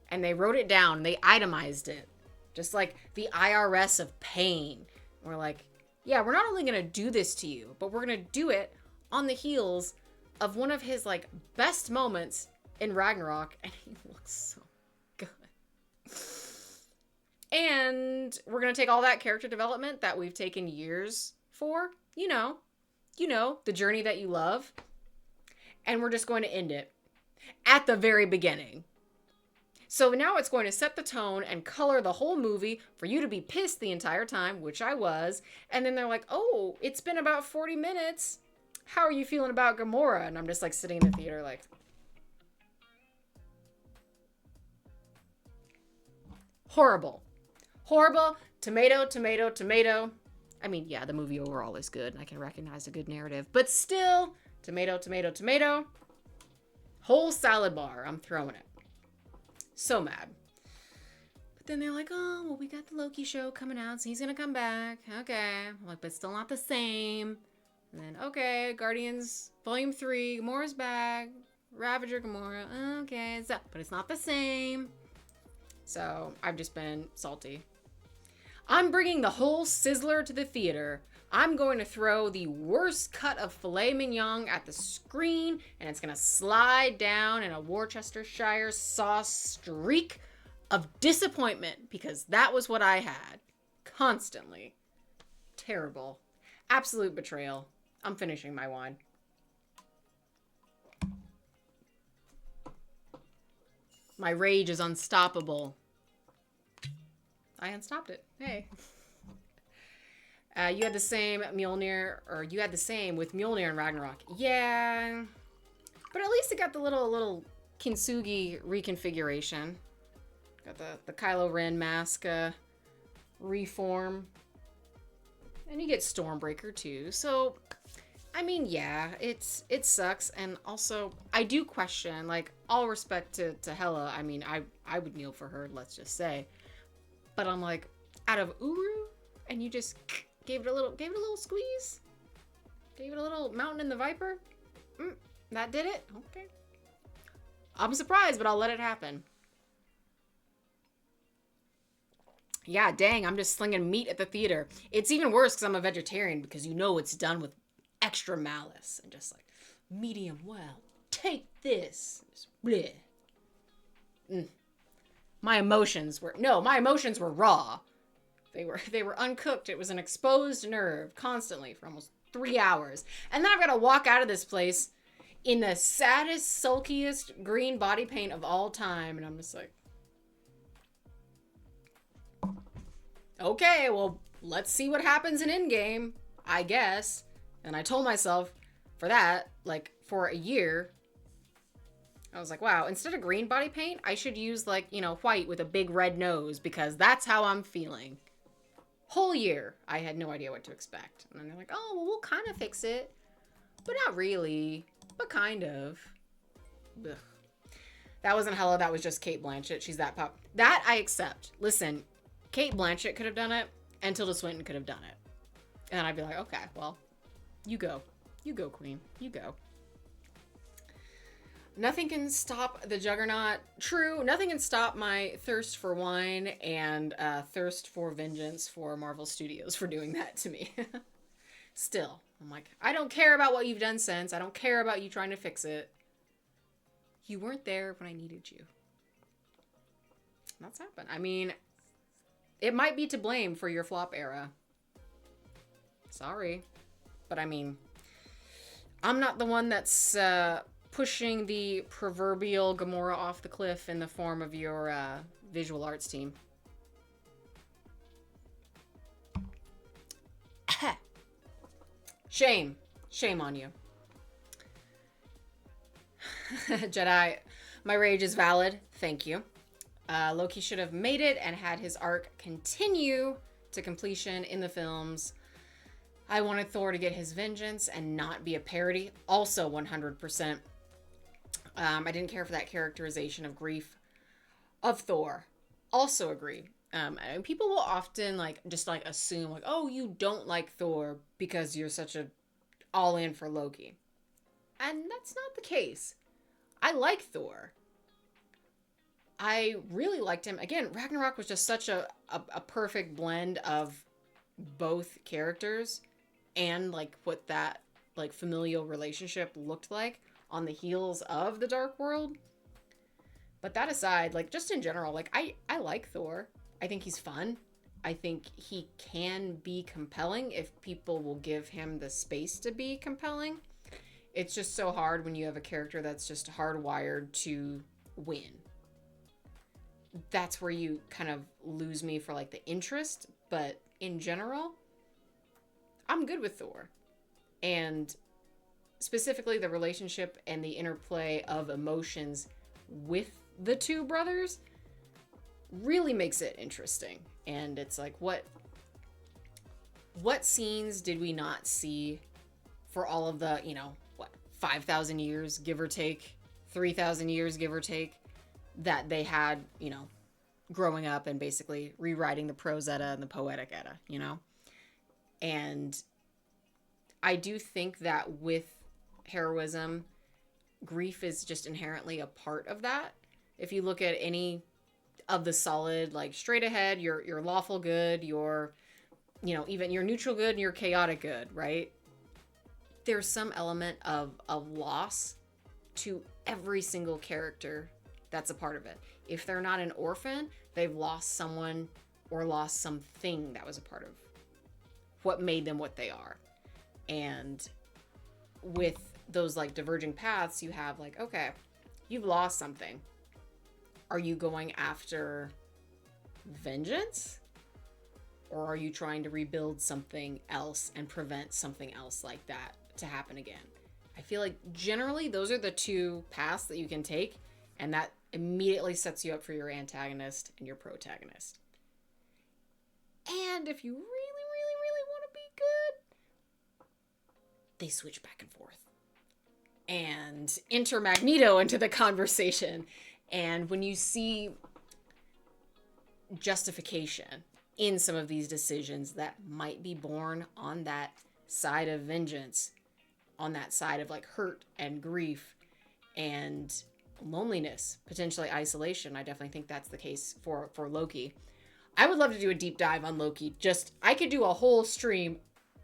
and they wrote it down. They itemized it. Just like the IRS of pain. We're like, yeah, we're not only going to do this to you, but we're going to do it on the heels of one of his, like, best moments in Ragnarok. And he looks so good. And we're going to take all that character development that we've taken years for, you know, the journey that you love. And we're just going to end it at the very beginning. So now it's going to set the tone and color the whole movie for you to be pissed the entire time, which I was. And then they're like, oh, it's been about 40 minutes. How are you feeling about Gamora? And I'm just like sitting in the theater like... Horrible. Horrible. Tomato, tomato, tomato. I mean, yeah, the movie overall is good. And I can recognize a good narrative. But still, tomato, tomato, tomato. Whole salad bar. I'm throwing it. So mad. But then they're like, oh, well, we got the Loki show coming out, so he's gonna come back. Okay. I'm like, but still not the same. And then, okay, Guardians Volume 3, Gamora's back. Ravager Gamora. Okay, but it's not the same. So I've just been salty. I'm bringing the whole sizzler to the theater. I'm going to throw the worst cut of filet mignon at the screen, and it's going to slide down in a Worcestershire sauce streak of disappointment, because that was what I had. Constantly. Terrible. Absolute betrayal. I'm finishing my wine. My rage is unstoppable. I unstopped it. Hey. You had the same Mjolnir, or you had the same with Mjolnir and Ragnarok. Yeah. But at least it got the little Kintsugi reconfiguration. Got the Kylo Ren mask reform. And you get Stormbreaker too. So, I mean, yeah, it sucks. And also, I do question, like, all respect to Hela. I mean, I would kneel for her, let's just say. But I'm like, out of Uru, and you just gave it a little squeeze? Gave it a little Mountain in the Viper? That did it? Okay. I'm surprised, but I'll let it happen. Yeah, dang, I'm just slinging meat at the theater. It's even worse because I'm a vegetarian, because you know it's done with extra malice. And just like, medium well, take this. Just bleh. My emotions were raw. They were uncooked. It was an exposed nerve constantly for almost 3 hours. And then I've got to walk out of this place in the saddest, sulkiest green body paint of all time. And I'm just like, okay, well, let's see what happens in Endgame, I guess. And I told myself for that, like, for a year, I was like, wow, instead of green body paint, I should use, like, you know, white with a big red nose, because that's how I'm feeling. Whole year, I had no idea what to expect. And then they're like, oh, well, we'll kind of fix it. But not really. But kind of. Ugh. That wasn't Hela, that was just Cate Blanchett. She's that pop. That I accept. Listen, Cate Blanchett could have done it, and Tilda Swinton could have done it. And I'd be like, okay, well, you go. You go, queen. You go. Nothing can stop the juggernaut. True, nothing can stop my thirst for wine and thirst for vengeance for Marvel Studios for doing that to me. Still, I'm like, I don't care about what you've done since. I don't care about you trying to fix it. You weren't there when I needed you. That's happened. I mean, it might be to blame for your flop era. Sorry. But I mean, I'm not the one that's pushing the proverbial Gamora off the cliff in the form of your visual arts team. Shame. Shame on you. Jedi, my rage is valid. Thank you. Loki should have made it and had his arc continue to completion in the films. I wanted Thor to get his vengeance and not be a parody. Also 100%. I didn't care for that characterization of grief of Thor. Also agree. And people will often just assume oh, you don't like Thor because you're such a all in for Loki. And that's not the case. I like Thor. I really liked him. Again, Ragnarok was just such a perfect blend of both characters and what that familial relationship looked like on the heels of the Dark World. But that aside, just in general, I like Thor. I think he's fun. I think he can be compelling if people will give him the space to be compelling. It's just so hard when you have a character that's just hardwired to win. That's where you kind of lose me for the interest. But in general, I'm good with Thor. And specifically the relationship and the interplay of emotions with the two brothers really makes it interesting. And it's what scenes did we not see for all of the 5,000 years give or take, 3,000 years give or take, that they had growing up and basically rewriting the prose Edda and the poetic Edda, and I do think that with heroism, grief is just inherently a part of that. If you look at any of the solid, straight ahead, your lawful good, your, even your neutral good and your chaotic good, right? There's some element of loss to every single character that's a part of it. If they're not an orphan, they've lost someone or lost something that was a part of what made them what they are. And with those diverging paths, you have okay, you've lost something. Are you going after vengeance? Or are you trying to rebuild something else and prevent something else like that to happen again? I feel generally those are the two paths that you can take, and that immediately sets you up for your antagonist and your protagonist. And if you really, really, really want to be good, they switch back and forth. And enter Magneto into the conversation. And when you see justification in some of these decisions that might be born on that side of vengeance, on that side of hurt and grief and loneliness, potentially isolation, I definitely think that's the case for Loki. I would love to do a deep dive on Loki. I could do a whole stream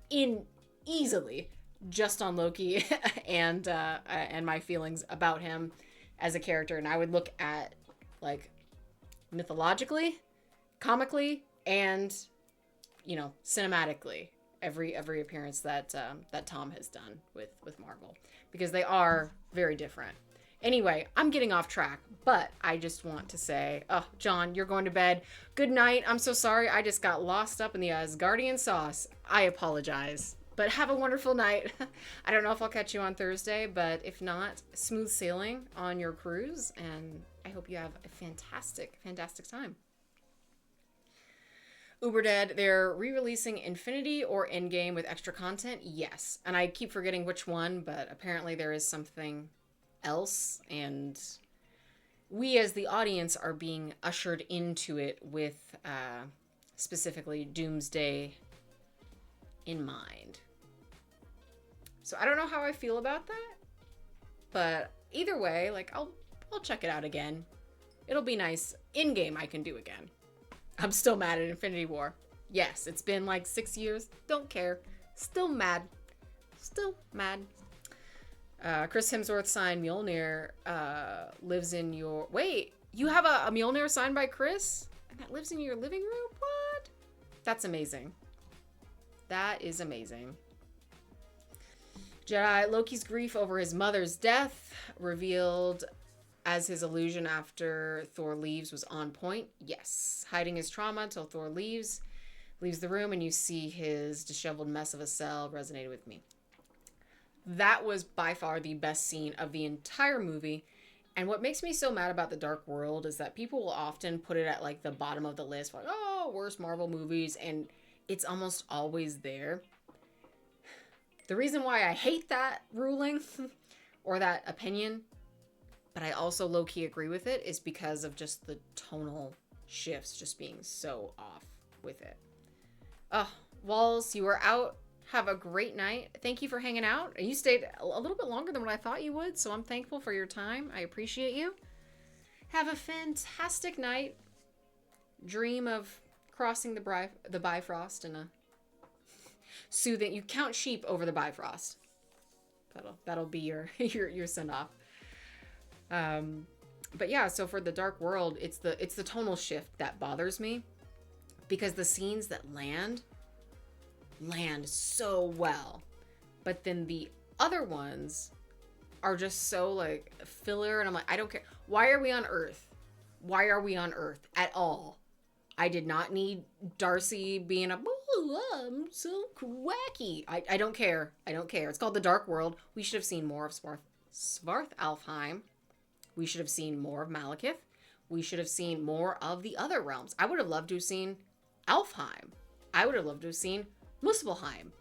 easily just on Loki and my feelings about him as a character, and I would look at mythologically, comically, and cinematically every appearance that Tom has done with Marvel, because they are very different. Anyway, I'm getting off track, but I just want to say, oh, John, you're going to bed. Good night. I'm so sorry. I just got lost up in the Asgardian sauce. I apologize, but have a wonderful night. I don't know if I'll catch you on Thursday, but if not, smooth sailing on your cruise, and I hope you have a fantastic, fantastic time. Uberdead, they're re-releasing Infinity or Endgame with extra content? Yes. And I keep forgetting which one, but apparently there is something else, and we as the audience are being ushered into it with specifically Doomsday in mind. So I don't know how I feel about that, but either way, I'll check it out again. It'll be nice. In-game I can do again. I'm still mad at Infinity War. Yes, it's been 6 years. Don't care. Still mad. Still mad. Chris Hemsworth signed Mjolnir lives in your... Wait, you have a Mjolnir signed by Chris? And that lives in your living room? What? That's amazing. That is amazing. Jedi, Loki's grief over his mother's death revealed as his illusion after Thor leaves was on point. Yes. Hiding his trauma until Thor leaves the room, and you see his disheveled mess of a cell resonated with me. That was by far the best scene of the entire movie, And what makes me so mad about The Dark World is that people will often put it at like the bottom of the list, like, oh, worst Marvel movies, and it's almost always there. The reason why I hate that ruling or that opinion, but I also low-key agree with it, is because of just the tonal shifts just being so off with it. Oh, Walls, you were out. Have a great night. Thank you for hanging out. You stayed a little bit longer than what I thought you would, so I'm thankful for your time. I appreciate you. Have a fantastic night. Dream of crossing the Bifrost in a soothing. You count sheep over the Bifrost. That'll be your your send off. But yeah, so for The Dark World, it's the tonal shift that bothers me, because the scenes that land so well, but then the other ones are just so like filler, and I'm like, I don't care. Why are we on Earth? Why are we on Earth at all? I did not need Darcy being a, oh, I'm so wacky. I don't care. I don't care. It's called The Dark World. We should have seen more of Svartalfheim. We should have seen more of Malekith. We should have seen more of the other realms. I would have loved to have seen Alfheim. I would have loved to have seen Muspelheim.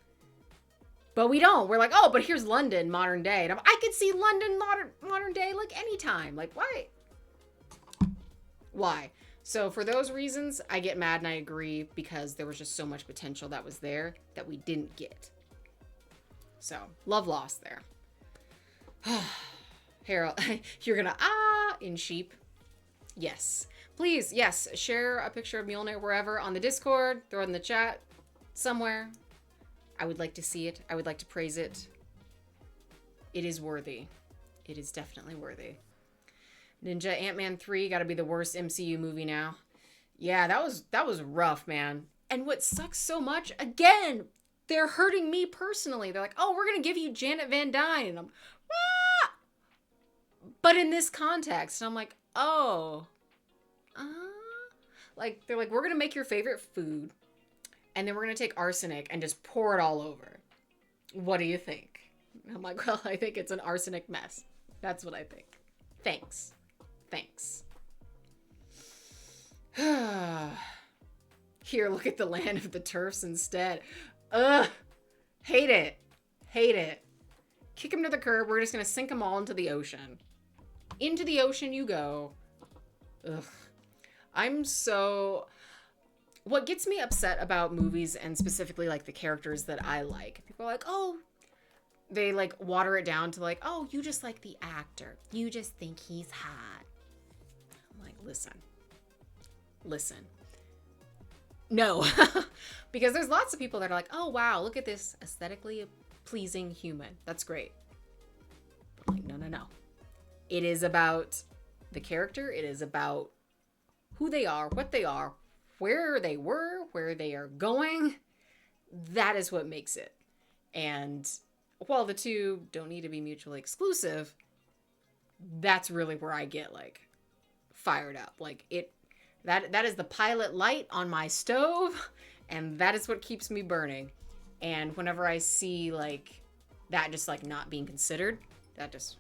But we don't. We're like, oh, but here's London, modern day. And I could see London modern day like anytime. Like, why? Why? So for those reasons, I get mad and I agree, because there was just so much potential that was there that we didn't get. So, love lost there. Harold, you're gonna in sheep. Yes. Please, yes, share a picture of Mjolnir wherever on the Discord, throw it in the chat somewhere. I would like to see it. I would like to praise it. It is worthy. It is definitely worthy. Ninja Ant-Man 3 gotta be the worst MCU movie now. Yeah, that was rough, man. And what sucks so much, again, they're hurting me personally. They're like, oh, we're gonna give you Janet Van Dyne. And I'm, ah! But in this context, and I'm like, oh, like, they're like, we're gonna make your favorite food, and then we're gonna take arsenic and just pour it all over. What do you think? And I'm like, well, I think it's an arsenic mess. That's what I think. Thanks. Here, look at the land of the turfs instead. Ugh. Hate it. Kick them to the curb. We're just gonna sink them all into the ocean. Into the ocean you go. Ugh. What gets me upset about movies, and specifically like the characters that I like, people are like, oh, they like water it down to like, oh, you just like the actor. You just think he's hot. I'm like, listen. No. Because there's lots of people that are like, oh, wow, look at this aesthetically pleasing human. That's great. I'm like, no. It is about the character. It is about who they are, what they are, where they were, where they are going. That is what makes it. And while the two don't need to be mutually exclusive, that's really where I get like fired up. Like that is the pilot light on my stove, and that is what keeps me burning. And whenever I see like that just like not being considered, that just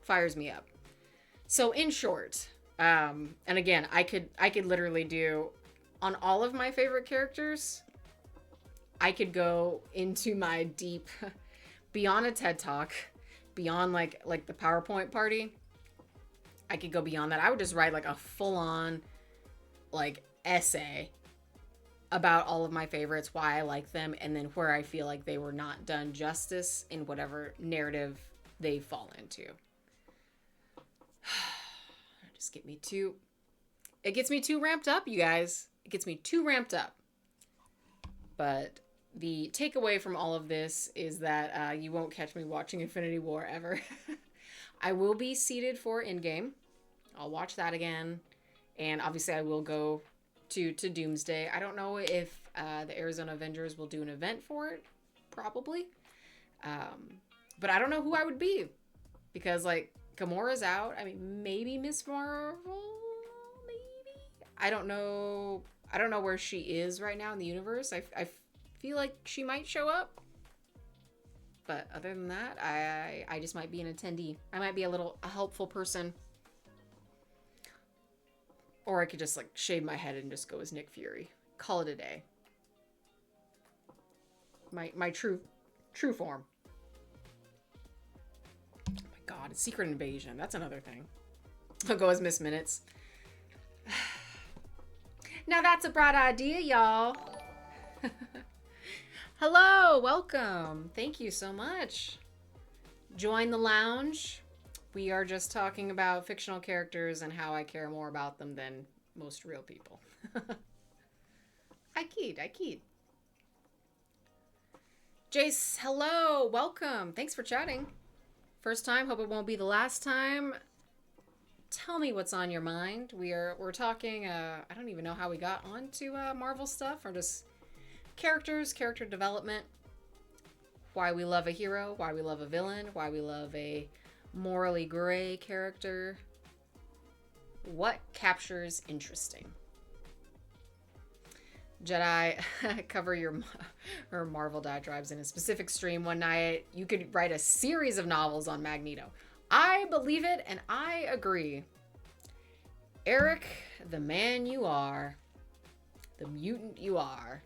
fires me up. So in short, and again, I could literally do on all of my favorite characters. I could go into my deep, beyond a TED Talk, beyond like the PowerPoint party. I could go beyond that. I would just write like a full-on like essay about all of my favorites, why I like them, and then where I feel like they were not done justice in whatever narrative they fall into. It gets me too ramped up, you guys. It gets me too ramped up. But the takeaway from all of this is that you won't catch me watching Infinity War ever. I will be seated for Endgame. I'll watch that again. And obviously I will go to Doomsday. I don't know if the Arizona Avengers will do an event for it. Probably. But I don't know who I would be. Because, like, Gamora's out. I mean, maybe Miss Marvel? Maybe? I don't know where she is right now in the universe. I feel like she might show up. But other than that, I just might be an attendee. I might be a helpful person. Or I could just like shave my head and just go as Nick Fury. Call it a day. My true form. Oh my god, Secret Invasion. That's another thing. I'll go as Miss Minutes. Now that's a bright idea, y'all. Hello, welcome. Thank you so much. Join the lounge. We are just talking about fictional characters and how I care more about them than most real people. I keyed. Jace, hello, welcome. Thanks for chatting. First time, hope it won't be the last time. Tell me what's on your mind. We're talking, I don't even know how we got onto Marvel stuff, or just characters, character development, why we love a hero, why we love a villain, why we love a morally gray character, what captures interesting. Jedi, cover your Marvel diatribes in a specific stream one night. You could write a series of novels on Magneto. I believe it, and I agree. Eric, the man you are, the mutant you are.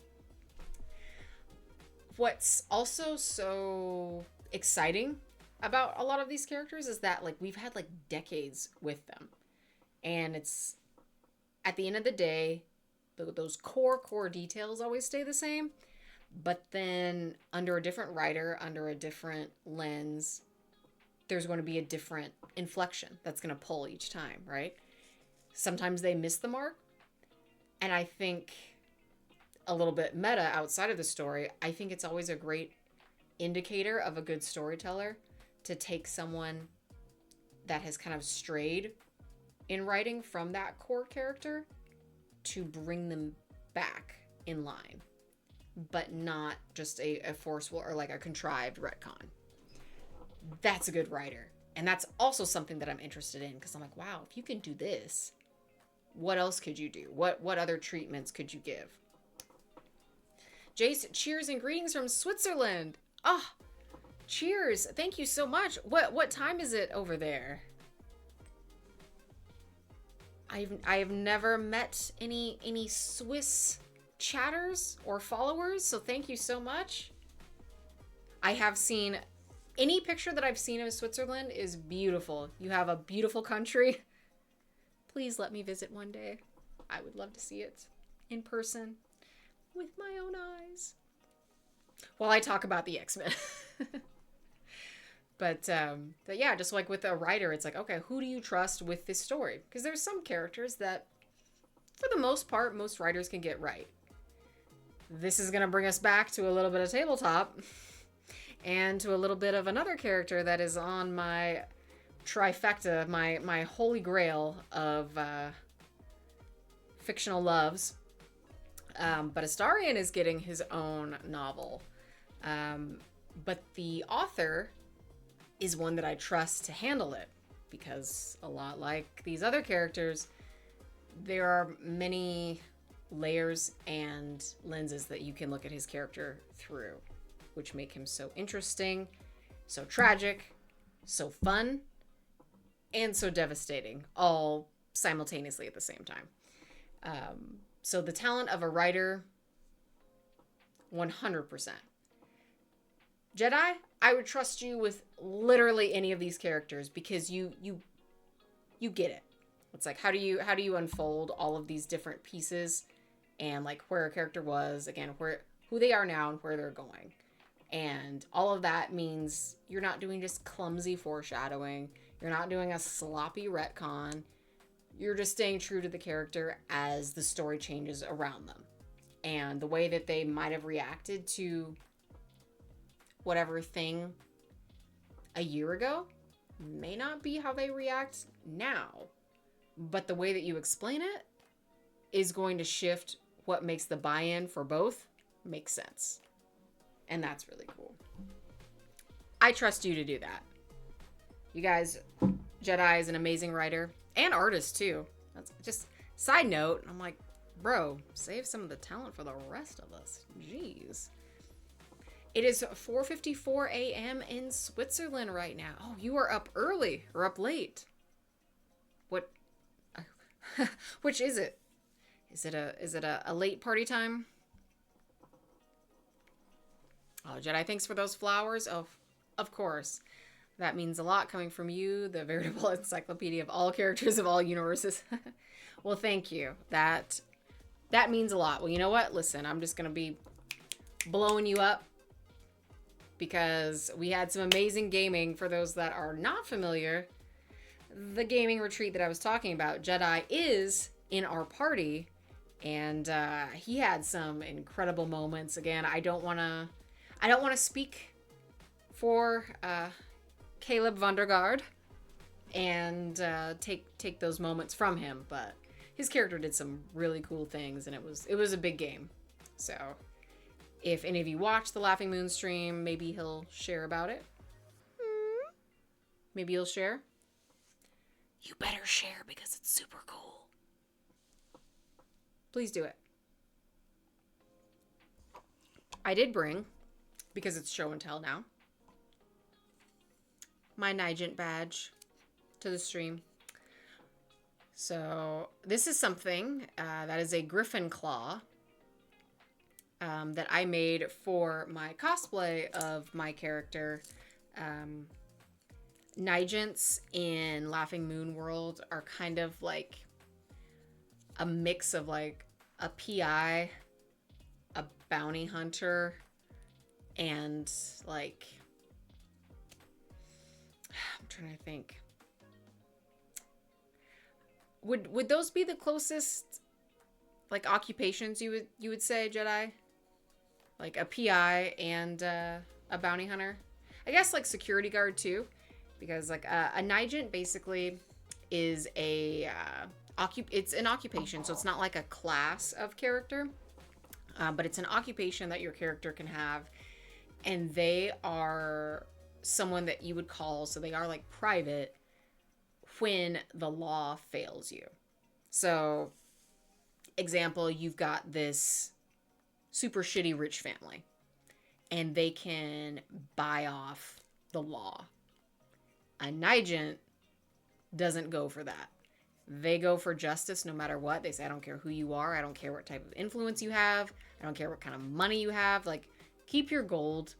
What's also so exciting about a lot of these characters is that like we've had like decades with them, and it's at the end of the day, those core details always stay the same, but then under a different writer, under a different lens, there's going to be a different inflection that's going to pull each time, right? Sometimes they miss the mark, and I think a little bit meta outside of the story, I think it's always a great indicator of a good storyteller to take someone that has kind of strayed in writing from that core character to bring them back in line, but not just a forceful or like a contrived retcon. That's a good writer. And that's also something that I'm interested in, because I'm like, wow, if you can do this, what else could you do? What other treatments could you give? Jace, cheers and greetings from Switzerland. Ah, cheers. Thank you so much. What time is it over there? I have never met any Swiss chatters or followers, so thank you so much. I have seen any picture that I've seen of Switzerland is beautiful. You have a beautiful country. Please let me visit one day. I would love to see it in person with my own eyes while I talk about the X-Men. But yeah, just like with a writer, it's like, okay, who do you trust with this story? Because there's some characters that, for the most part, most writers can get right. This is going to bring us back to a little bit of tabletop and to a little bit of another character that is on my trifecta, my holy grail of fictional loves. But Astarion is getting his own novel. But the author is one that I trust to handle it, because a lot like these other characters, there are many layers and lenses that you can look at his character through, which make him so interesting, so tragic, so fun, and so devastating, all simultaneously at the same time. So the talent of a writer, 100%. Jedi, I would trust you with literally any of these characters, because you get it. It's like, how do you unfold all of these different pieces, and like where a character was, again, who they are now and where they're going. And all of that means you're not doing just clumsy foreshadowing. You're not doing a sloppy retcon. You're just staying true to the character as the story changes around them. And the way that they might have reacted to whatever thing a year ago may not be how they react now. But the way that you explain it is going to shift what makes the buy-in for both make sense. And that's really cool. I trust you to do that. You guys, Jedi is an amazing writer and artist too. That's just side note. I'm like, bro, save some of the talent for the rest of us. Jeez. It is 4:54 a.m. in Switzerland right now. Oh, you are up early or up late. What? Which is it? Is it a late party time? Oh, Jedi, thanks for those flowers. Oh, of course. That means a lot coming from you, the veritable encyclopedia of all characters of all universes. Well, thank you. That means a lot. Well, you know what? Listen, I'm just going to be blowing you up because we had some amazing gaming. For those that are not familiar, the gaming retreat that I was talking about, Jedi is in our party, and he had some incredible moments. Again, I don't want to speak for Caleb Vondergaard and take those moments from him, but his character did some really cool things, and it was a big game. So if any of you watch the Laughing Moon stream, maybe he'll share about it. Maybe he'll share. You better share because it's super cool. Please do it. I did bring, because it's show and tell now, my Nigent badge to the stream. So this is something that is a griffin claw that I made for my cosplay of my character. Nigents in Laughing Moon world are kind of like a mix of like a PI, a bounty hunter, and like, I'm trying to think. Would those be the closest like occupations you would say, Jedi? Like a PI and a bounty hunter? I guess like security guard too, because like a Nigent basically is it's an occupation, so it's not like a class of character, but it's an occupation that your character can have, and they are someone that you would call, so they are like private when the law fails you. So, example, you've got this super shitty rich family, and they can buy off the law. A Nigent doesn't go for that. They go for justice no matter what. They say, I don't care who you are. I don't care what type of influence you have. I don't care what kind of money you have. Like, keep your gold.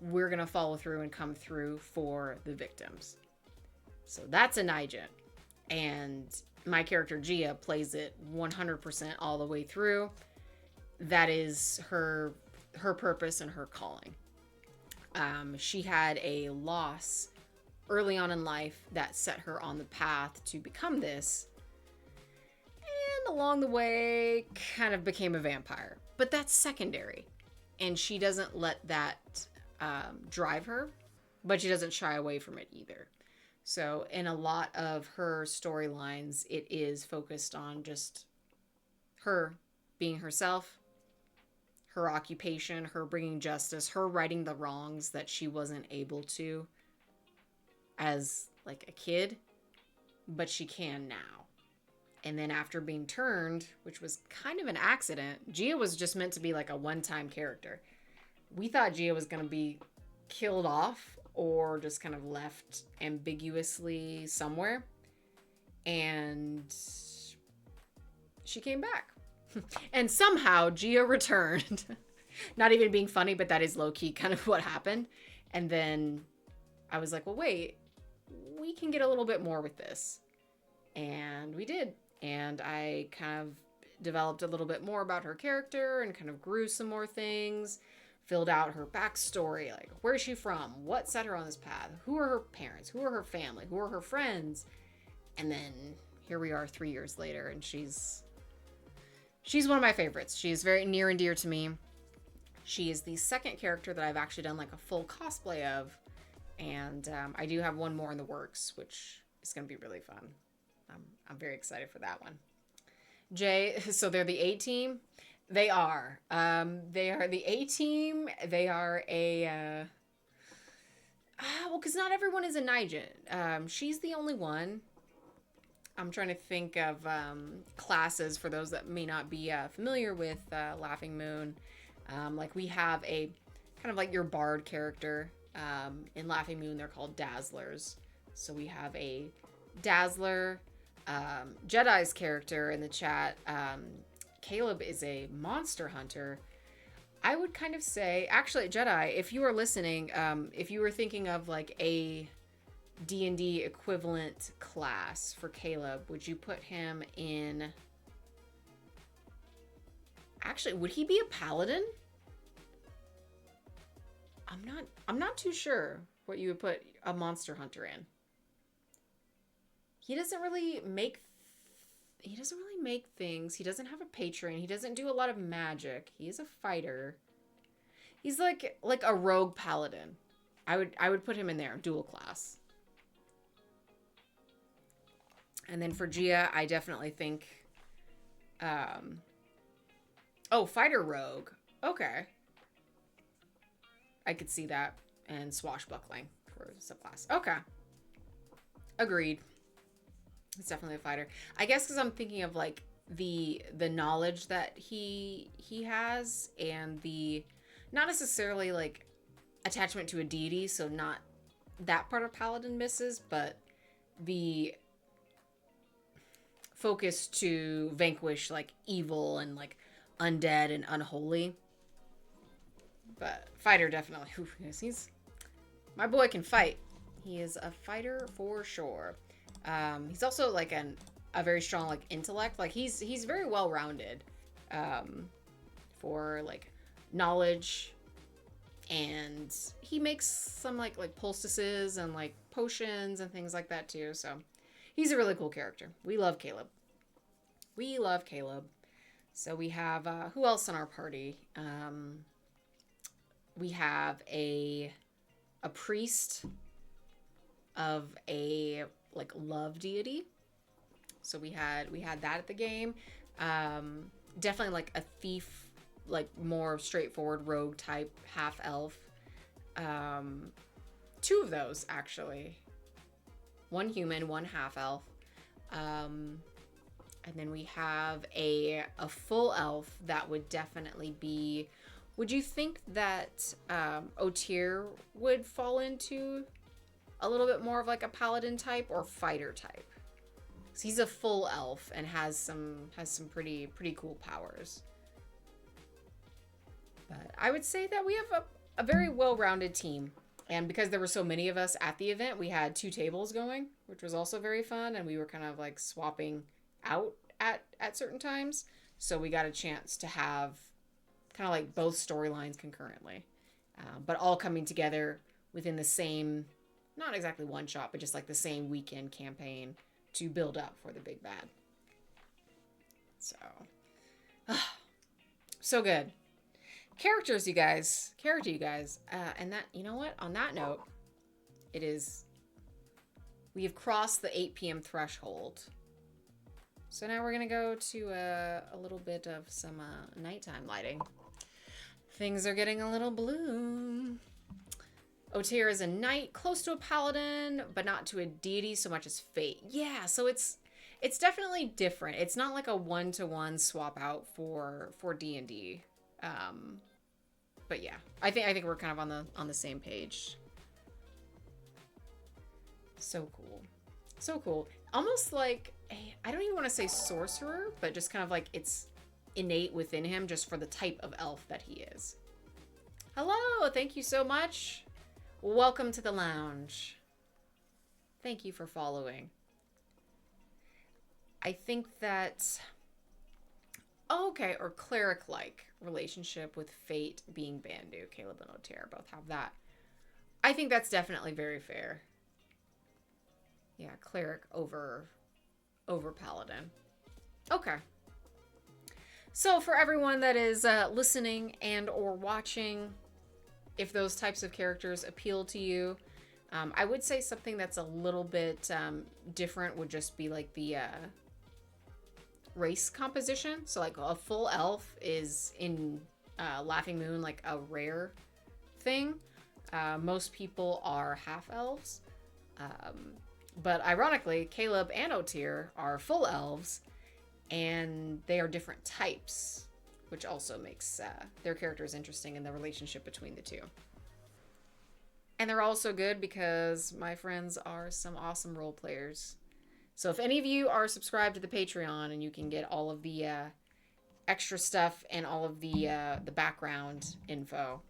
We're going to follow through and come through for the victims. So that's a Nigent. And my character Gia plays it 100% all the way through. That is her purpose and her calling. She had a loss early on in life that set her on the path to become this. And along the way, kind of became a vampire. But that's secondary. And she doesn't let that drive her, but she doesn't shy away from it either. So in a lot of her storylines, it is focused on just her being herself, her occupation, her bringing justice, her righting the wrongs that she wasn't able to as like a kid, but she can now. And then after being turned, which was kind of an accident, Gia was just meant to be like a one-time character. We thought Gia was going to be killed off or just kind of left ambiguously somewhere. And she came back. And somehow Gia returned. Not even being funny, but that is low-key kind of what happened. And then I was like, well, wait, we can get a little bit more with this. And we did. And I kind of developed a little bit more about her character and kind of grew some more things. Filled out her backstory, like where is she from? What set her on this path? Who are her parents? Who are her family? Who are her friends? And then here we are 3 years later, and she's one of my favorites. She is very near and dear to me. She is the second character that I've actually done like a full cosplay of, and I do have one more in the works, which is going to be really fun. I'm very excited for that one. Jay, so they're the A-team. They are. They are the A-team. They are a... well, because not everyone is a Nigent. She's the only one. I'm trying to think of classes for those that may not be familiar with Laughing Moon. Like we have a kind of like your bard character. In Laughing Moon, they're called Dazzlers. So we have a Dazzler. Jedi's character in the chat, Caleb is a monster hunter. I would kind of say, actually, Jedi, if you are listening, if you were thinking of like a D&D equivalent class for Caleb, would you put him in... Actually, would he be a paladin? I'm not too sure what you would put a monster hunter in. He doesn't really make things. He doesn't have a patron. He doesn't do a lot of magic. He is a fighter. He's like a rogue paladin. I would put him in there, dual class. And then for Gia, I definitely think oh, fighter rogue. Okay. I could see that. And swashbuckling for subclass. Okay. Agreed. It's definitely a fighter. I guess because I'm thinking of like the knowledge that he has and the not necessarily like attachment to a deity, so not that part of paladin misses, but the focus to vanquish like evil and like undead and unholy. But fighter definitely. Oof, he's my boy can fight. He is a fighter for sure. He's also like a very strong like intellect. Like he's very well rounded for like knowledge, and he makes some like poultices and like potions and things like that too. So he's a really cool character. We love Caleb. We love Caleb. So we have who else in our party? We have a priest of a like love deity. So we had that at the game. Definitely like a thief, like more straightforward rogue type half elf. Two of those actually. One human, one half elf. And then we have a full elf that would definitely be. Would you think that Otir would fall into a little bit more of like a paladin type or fighter type? So he's a full elf and has some pretty cool powers. But I would say that we have a very well-rounded team. And because there were so many of us at the event, we had 2 tables going, which was also very fun. And we were kind of like swapping out at certain times. So we got a chance to have kind of like both storylines concurrently. But all coming together within the same, not exactly one shot, but just like the same weekend campaign to build up for the big bad. So, so good. Characters, you guys. And that, you know what? On that note, we have crossed the 8 p.m. threshold. So now we're going to go to a little bit of some nighttime lighting. Things are getting a little blue. Otir is a knight, close to a paladin, but not to a deity so much as fate. Yeah, so it's definitely different. It's not like a one-to-one swap out for D&D. But yeah, I think we're kind of on the same page. So cool. So cool. Almost like I don't even want to say sorcerer, but just kind of like it's innate within him just for the type of elf that he is. Hello, thank you so much. Welcome to the lounge. Thank you for following. I think that... okay, or cleric-like relationship with fate being Bandu. Caleb and Otir both have that. I think that's definitely very fair. Yeah, cleric over paladin. Okay. So for everyone that is listening and or watching, if those types of characters appeal to you, I would say something that's a little bit different would just be like the race composition. So like a full elf is in Laughing Moon like a rare thing. Most people are half elves. But ironically, Caleb and Otir are full elves, and they are different types. which also makes their characters interesting and the relationship between the two. And they're also good because my friends are some awesome role players. So if any of you are subscribed to the Patreon and you can get all of the extra stuff and all of the background info,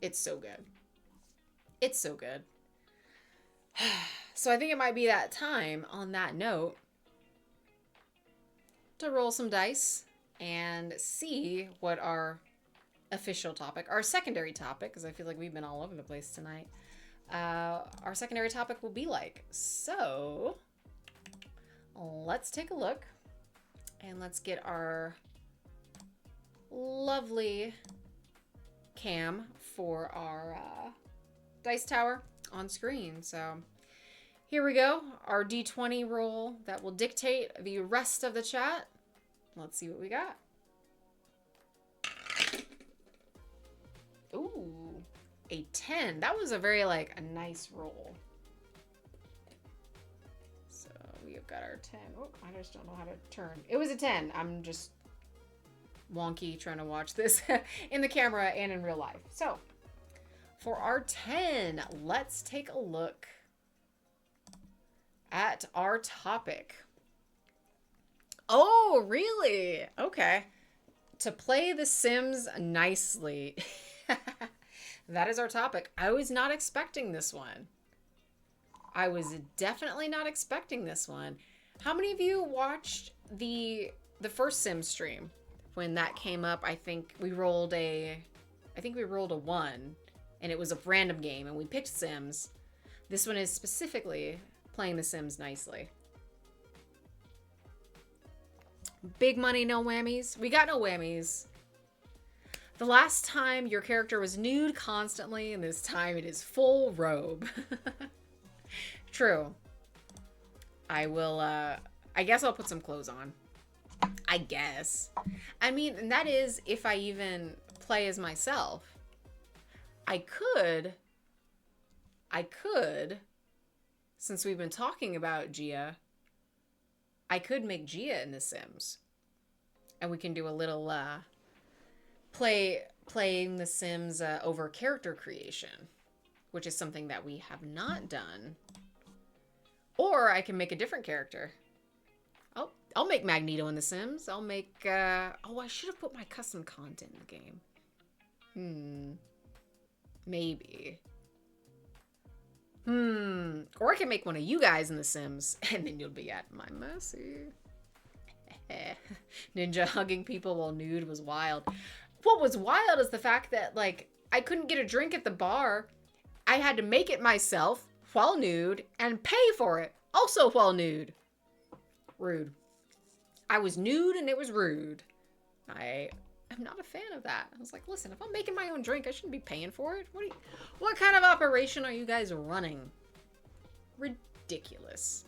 it's so good. It's so good. So I think it might be that time, on that note, to roll some dice and see what our official topic, our secondary topic, because I feel like we've been all over the place tonight, our secondary topic will be like. So let's take a look and let's get our lovely cam for our dice tower on screen. So here we go, our D20 roll that will dictate the rest of the chat. Let's see what we got. Ooh, a 10. That was a very, like, a nice roll. So we have got our 10. Oh, I just don't know how to turn. It was a 10. I'm just wonky trying to watch this in the camera and in real life. So for our 10, let's take a look at our topic. Oh, really? Okay. To play The Sims nicely. That is our topic. I was not expecting this one. I was definitely not expecting this one. How many of you watched the first Sim stream when that came up? I think we rolled a 1, and it was a random game, and we picked Sims. This one is specifically playing The Sims nicely. Big money, no whammies. We got no whammies. The last time your character was nude constantly, and this time it is full robe. True. I will, I guess I'll put some clothes on. I guess. I mean, and that is if I even play as myself. I could, since we've been talking about Gia, I could make Gia in The Sims. And we can do a little, playing The Sims over character creation, which is something that we have not done. Or I can make a different character. I'll make Magneto in The Sims. I'll make, oh, I should have put my custom content in the game. Maybe. Or I can make one of you guys in The Sims, and then you'll be at my mercy. Ninja hugging people while nude was wild. What was wild is the fact that, like, I couldn't get a drink at the bar. I had to make it myself while nude and pay for it also while nude. Rude. I was nude and it was rude. I am not a fan of that. I was like, listen, if I'm making my own drink, I shouldn't be paying for it. What kind of operation are you guys running? Ridiculous.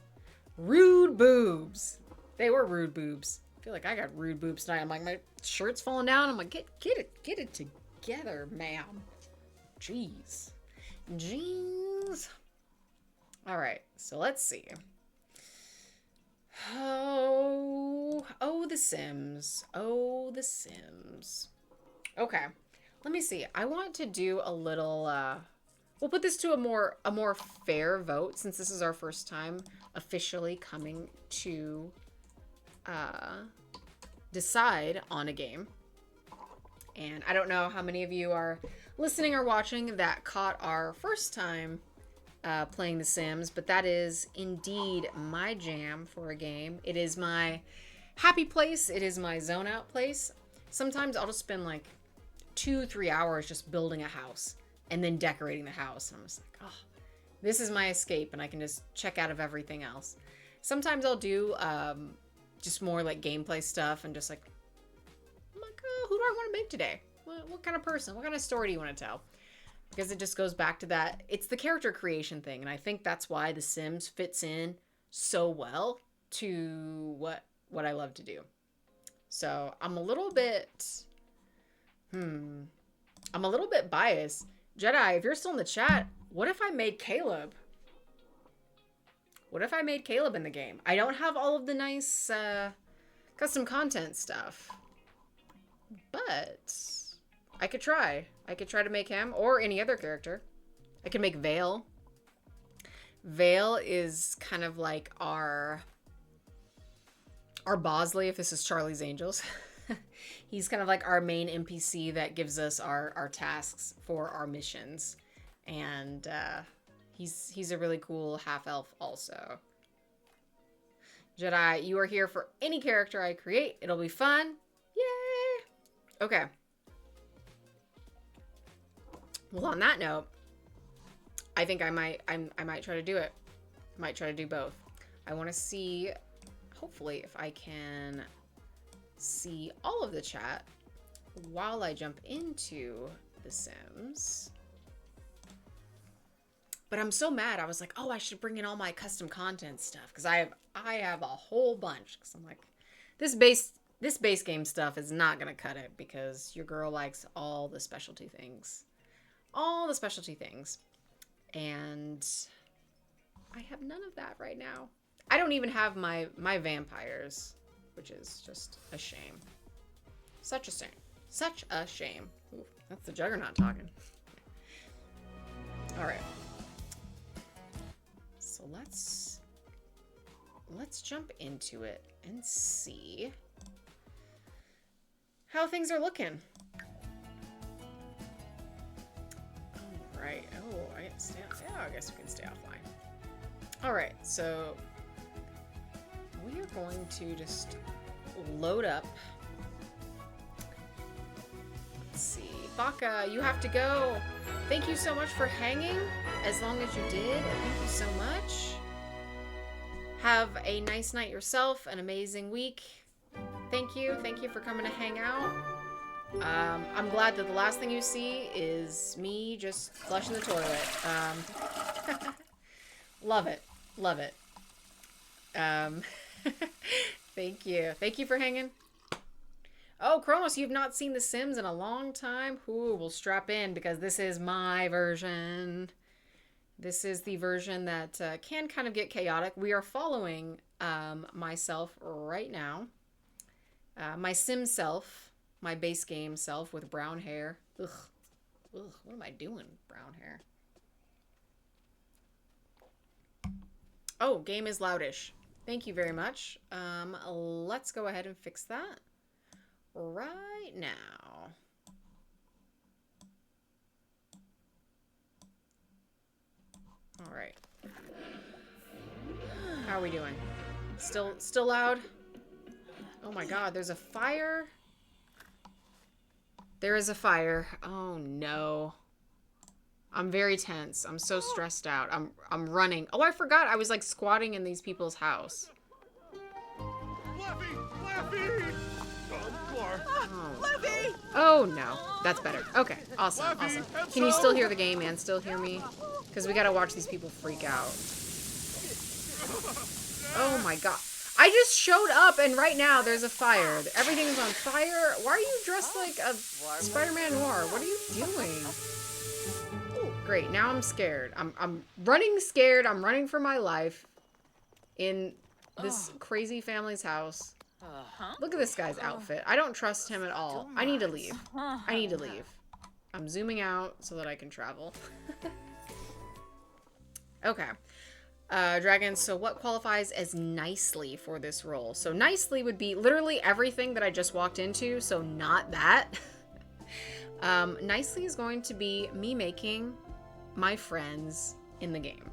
Rude boobs. They were rude boobs. I feel like I got rude boobs tonight. I'm like, my shirt's falling down. I'm like, get it together, ma'am. Jeez. All right, so let's see. Oh, The Sims. Oh, The Sims. Okay, let me see. I want to do a little, we'll put this to a more fair vote, since this is our first time officially coming to decide on a game. And I don't know how many of you are listening or watching that caught our first time playing The Sims, but that is indeed my jam for a game. It is my happy place. It is my zone out place. Sometimes I'll just spend like 2-3 hours just building a house and then decorating the house. And I'm just like, oh, this is my escape, and I can just check out of everything else. Sometimes I'll do just more like gameplay stuff, and just like, I'm like, oh, who do I want to make today? What kind of person? What kind of story do you want to tell? Because it just goes back to that. It's the character creation thing. And I think that's why The Sims fits in so well to what I love to do. So I'm a little bit, I'm a little bit biased. Jedi, if you're still in the chat, what if I made Caleb? What if I made Caleb in the game? I don't have all of the nice custom content stuff. But I could try. I could try to make him or any other character. I could make Vale. Vale is kind of like our Bosley, if this is Charlie's Angels. He's kind of like our main NPC that gives us our tasks for our missions. And he's a really cool half-elf also. Jedi, you are here for any character I create. It'll be fun. Yay! Okay. Well, on that note, I think I might try to do it. I might try to do both. I want to see, hopefully, if I can see all of the chat while I jump into The Sims. But I'm so mad. I was like, oh, I should bring in all my custom content stuff because I have a whole bunch. Because I'm like, this base game stuff is not gonna cut it because your girl likes all the specialty things, and I have none of that right now. I don't even have my vampires, which is just a shame. Such a shame. Such a shame. Ooh, that's the Juggernaut talking. All right. So let's jump into it and see how things are looking. All right. Oh, I get to stay on. Yeah, I guess we can stay offline. All right. So we are going to just load up. Let's see. Baka, you have to go. Thank you so much for hanging as long as you did. Thank you so much. Have a nice night yourself, an amazing week. Thank you. Thank you for coming to hang out. I'm glad that the last thing you see is me just flushing the toilet. Love it. Love it. Thank you. Thank you for hanging. Oh, Kronos, you've not seen The Sims in a long time? Ooh, we'll strap in because this is my version. This is the version that can kind of get chaotic. We are following myself right now. My Sim self, my base game self with brown hair. Ugh. Ugh, what am I doing, brown hair? Oh, game is loudish. Thank you very much. Let's go ahead and fix that right now. All right. How are we doing? Still loud? Oh my God, there's a fire. There is a fire. Oh no. I'm very tense. I'm so stressed out. I'm running. Oh, I forgot. I was like squatting in these people's house. Oh no, that's better. Okay, awesome, awesome. Can you still hear the game and still hear me? Because we gotta watch these people freak out. Oh my God. I just showed up and right now there's a fire. Everything's on fire. Why are you dressed like a Spider-Man Noir? What are you doing? Ooh, great, now I'm scared. I'm running scared. I'm running for my life in this crazy family's house. Look at this guy's outfit. I don't trust him at all. I need to leave. I need to leave. I'm zooming out so that I can travel. Okay. Dragon, so what qualifies as nicely for this role? So nicely would be literally everything that I just walked into, so not that. Nicely is going to be me making my friends in the game.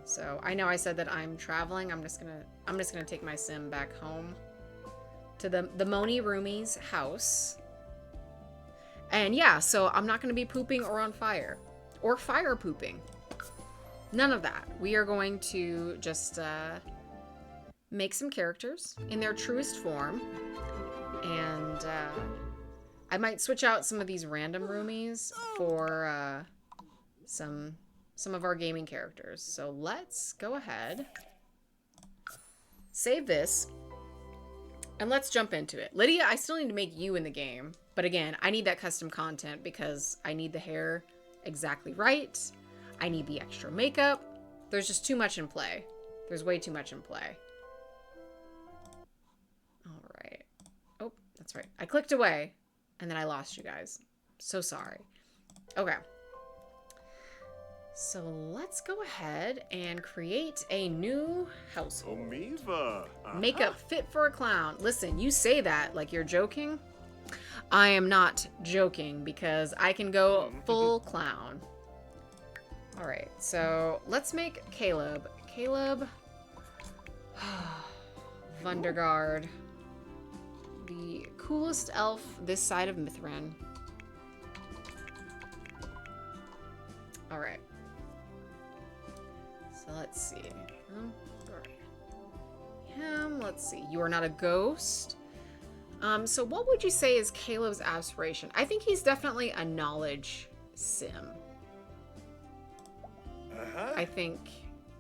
So I know I said that I'm traveling. I'm just gonna take my sim back home to the Moni Roomie's house. And yeah, so I'm not gonna be pooping or on fire. Or fire pooping. None of that. We are going to just make some characters in their truest form. And I might switch out some of these random roomies for some of our gaming characters. So let's go ahead, save this, and let's jump into it. Lydia, I still need to make you in the game. But again, I need that custom content because I need the hair exactly right. I need the extra makeup. There's just too much in play. There's way too much in play. All right. Oh, that's right. I clicked away. And then I lost you guys. So sorry. Okay. So let's go ahead and create a new household. Omiva. Makeup fit for a clown. Listen, you say that like you're joking. I am not joking because I can go full clown. All right, so let's make Caleb. Caleb Vundergaard, the coolest elf this side of Mithrin. All right. So let's see. Him. Let's see. You are not a ghost. So what would you say is Caleb's aspiration? I think he's definitely a knowledge sim. I think...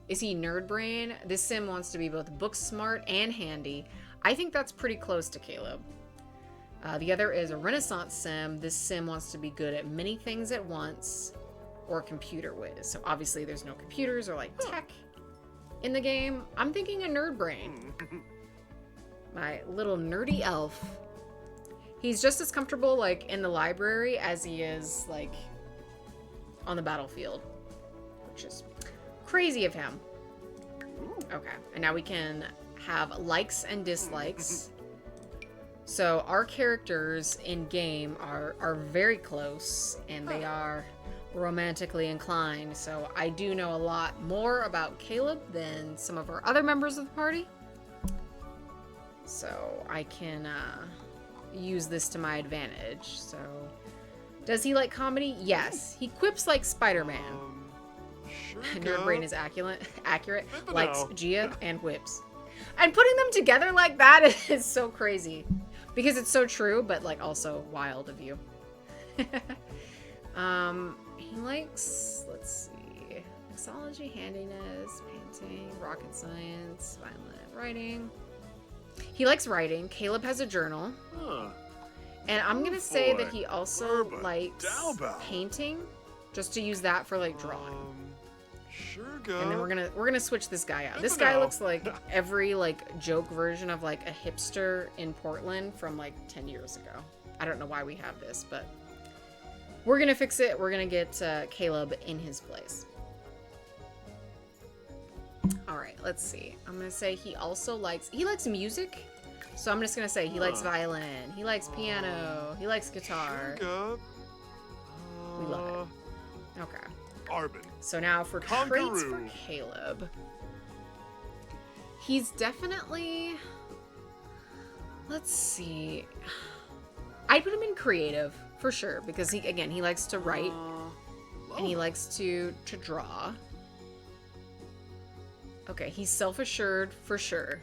Is he nerd brain? This sim wants to be both book smart and handy. I think that's pretty close to Caleb. The other is a renaissance sim. This sim wants to be good at many things at once, or computer whiz. So obviously there's no computers or like tech in the game. I'm thinking a nerd brain. My little nerdy elf. He's just as comfortable like in the library as he is like on the battlefield, which is crazy of him. Okay, and now we can have likes and dislikes. So our characters in game are very close and they are romantically inclined. So I do know a lot more about Caleb than some of our other members of the party. So I can use this to my advantage. So does he like comedy? Yes. He quips like Spider-Man. Nerd brain is accurate. Likes Gia and whips. And putting them together like that is so crazy. Because it's so true, but like also wild of you. He likes, let's see, mixology, handiness, painting, rocket science, violent writing. He likes writing. Caleb has a journal. And I'm gonna say that he also likes painting, just to use that for like drawing. And then we're gonna switch this guy out. This guy looks like every like joke version of like a hipster in Portland from like 10 years ago. I don't know why we have this, but we're gonna fix it. We're gonna get Caleb in his place. All right, let's see. I'm gonna say he also likes music. So I'm just gonna say he likes violin, he likes piano, he likes guitar. We love it. Okay. So now for traits for Caleb. He's definitely, let's see. I'd put him in creative for sure because he likes to write and he likes to draw. Okay, he's self-assured for sure.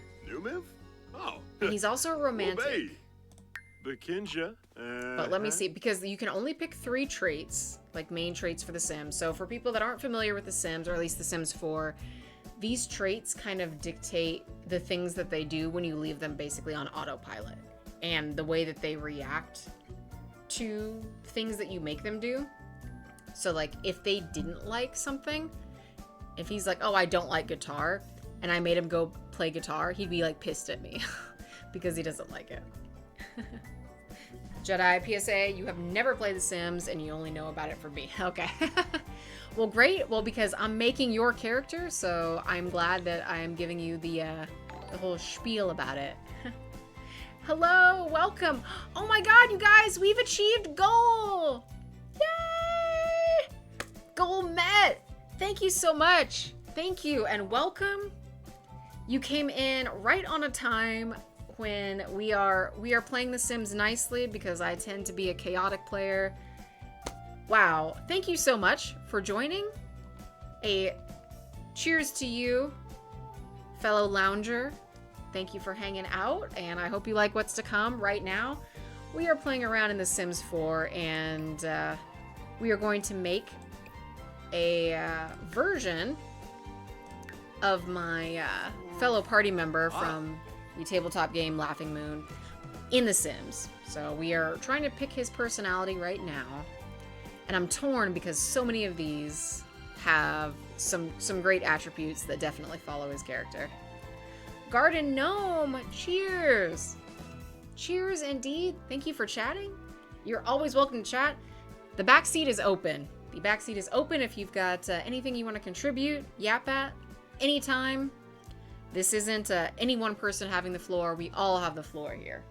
And he's also romantic. But let me see, because you can only pick 3 traits, like main traits for The Sims. So for people that aren't familiar with The Sims, or at least The Sims 4, these traits kind of dictate the things that they do when you leave them basically on autopilot. And the way that they react to things that you make them do. So like if they didn't like something, if he's like, oh, I don't like guitar, and I made him go play guitar, he'd be like pissed at me because he doesn't like it. Jedi PSA, you have never played The Sims and you only know about it from me. Okay. Well, great. Well, because I'm making your character, so I'm glad that I'm giving you the whole spiel about it. Hello, welcome. Oh my god, you guys, we've achieved goal. Yay! Goal met. Thank you so much. Thank you and welcome. You came in right on a time when we are playing The Sims nicely because I tend to be a chaotic player. Wow, thank you so much for joining. A cheers to you, fellow lounger. Thank you for hanging out, and I hope you like what's to come. Right now, we are playing around in The Sims 4, and we are going to make a version of my fellow party member from the tabletop game Laughing Moon in The Sims. So we are trying to pick his personality right now. And I'm torn because so many of these have some great attributes that definitely follow his character. Garden Gnome, cheers! Cheers indeed. Thank you for chatting. You're always welcome to chat. The back seat is open. The back seat is open if you've got anything you want to contribute, yap at, anytime. This isn't any one person having the floor. We all have the floor here.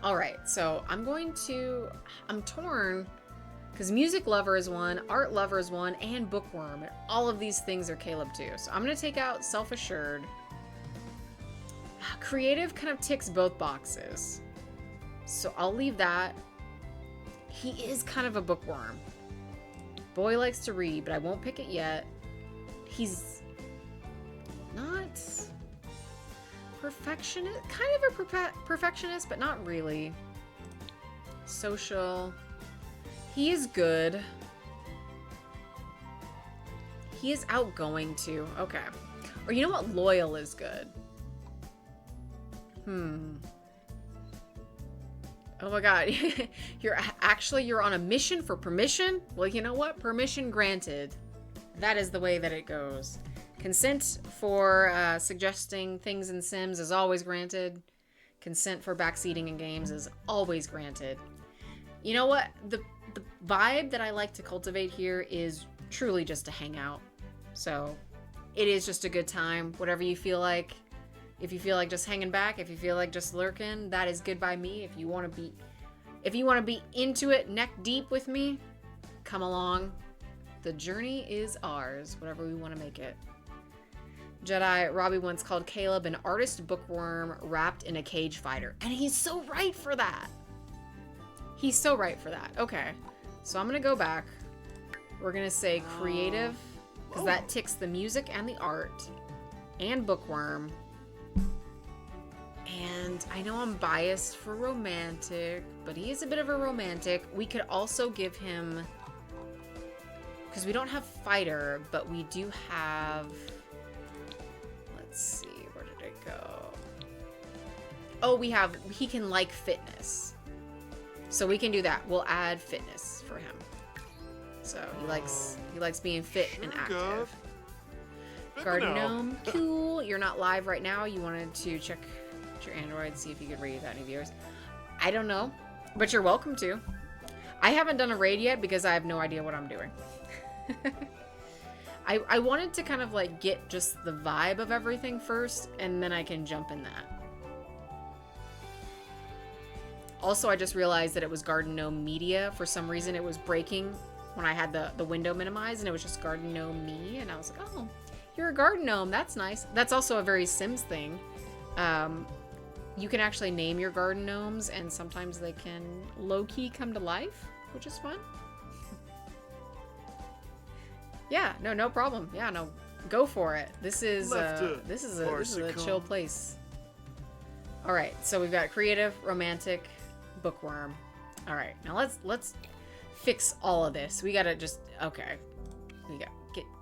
All right, so I'm torn because music lover is one, art lover is one, and bookworm. And all of these things are Caleb too. So I'm going to take out self-assured. Creative kind of ticks both boxes. So I'll leave that. He is kind of a bookworm. Boy likes to read, but I won't pick it yet. He's not perfectionist, kind of a perfectionist, but not really. Social. He is good. He is outgoing too. Okay. Or you know what? Loyal is good. Oh my god. You're on a mission for permission? Well, you know what? Permission granted. That is the way that it goes. Consent for suggesting things in Sims is always granted. Consent for backseating in games is always granted. You know what? The vibe that I like to cultivate here is truly just to hang out. So it is just a good time. Whatever you feel like. If you feel like just hanging back, if you feel like just lurking, that is good by me. If you want to be into it neck deep with me, come along. The journey is ours, whatever we want to make it. Jedi Robbie once called Caleb an artist bookworm wrapped in a cage fighter. And he's so right for that. He's so right for that. Okay. So I'm going to go back. We're going to say creative, because that ticks the music and the art, and bookworm. And I know I'm biased for romantic, but he is a bit of a romantic. We could also give him, because we don't have fighter, but we do have, let's see, where did it go? Oh, he can like fitness. So we can do that. We'll add fitness for him. So he likes being fit and active. Garden Gnome, cool. You're not live right now. You wanted to check your Android, see if you could raid without any viewers. I don't know, but you're welcome to. I haven't done a raid yet because I have no idea what I'm doing. I wanted to kind of like get just the vibe of everything first, and then I can jump in that. Also, I just realized that it was Garden Gnome Media. For some reason, it was breaking when I had the window minimized, and it was just Garden Gnome Me, and I was like, oh, you're a Garden Gnome. That's nice. That's also a very Sims thing. You can actually name your garden gnomes, and sometimes they can low-key come to life, which is fun. Yeah, no problem. Yeah, no, go for it. This is a chill place. All right, so we've got creative, romantic, bookworm. All right, now let's fix all of this. We gotta just we got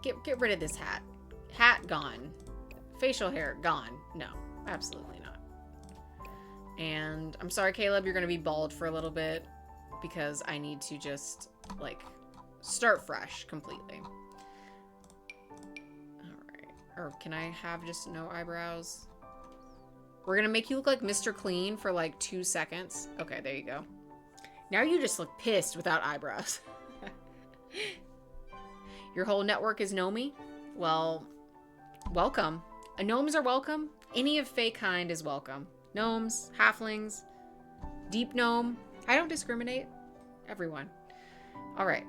get rid of this hat. Hat gone. Facial hair gone. No, absolutely not. And I'm sorry, Caleb, you're gonna be bald for a little bit because I need to just like start fresh completely. Or can I have just no eyebrows? We're gonna make you look like Mr. Clean for like 2 seconds. Okay, there you go. Now you just look pissed without eyebrows. Your whole network is Gnomey? Well, welcome. Gnomes are welcome. Any of Fae kind is welcome. Gnomes, halflings, deep gnome. I don't discriminate. Everyone. All right.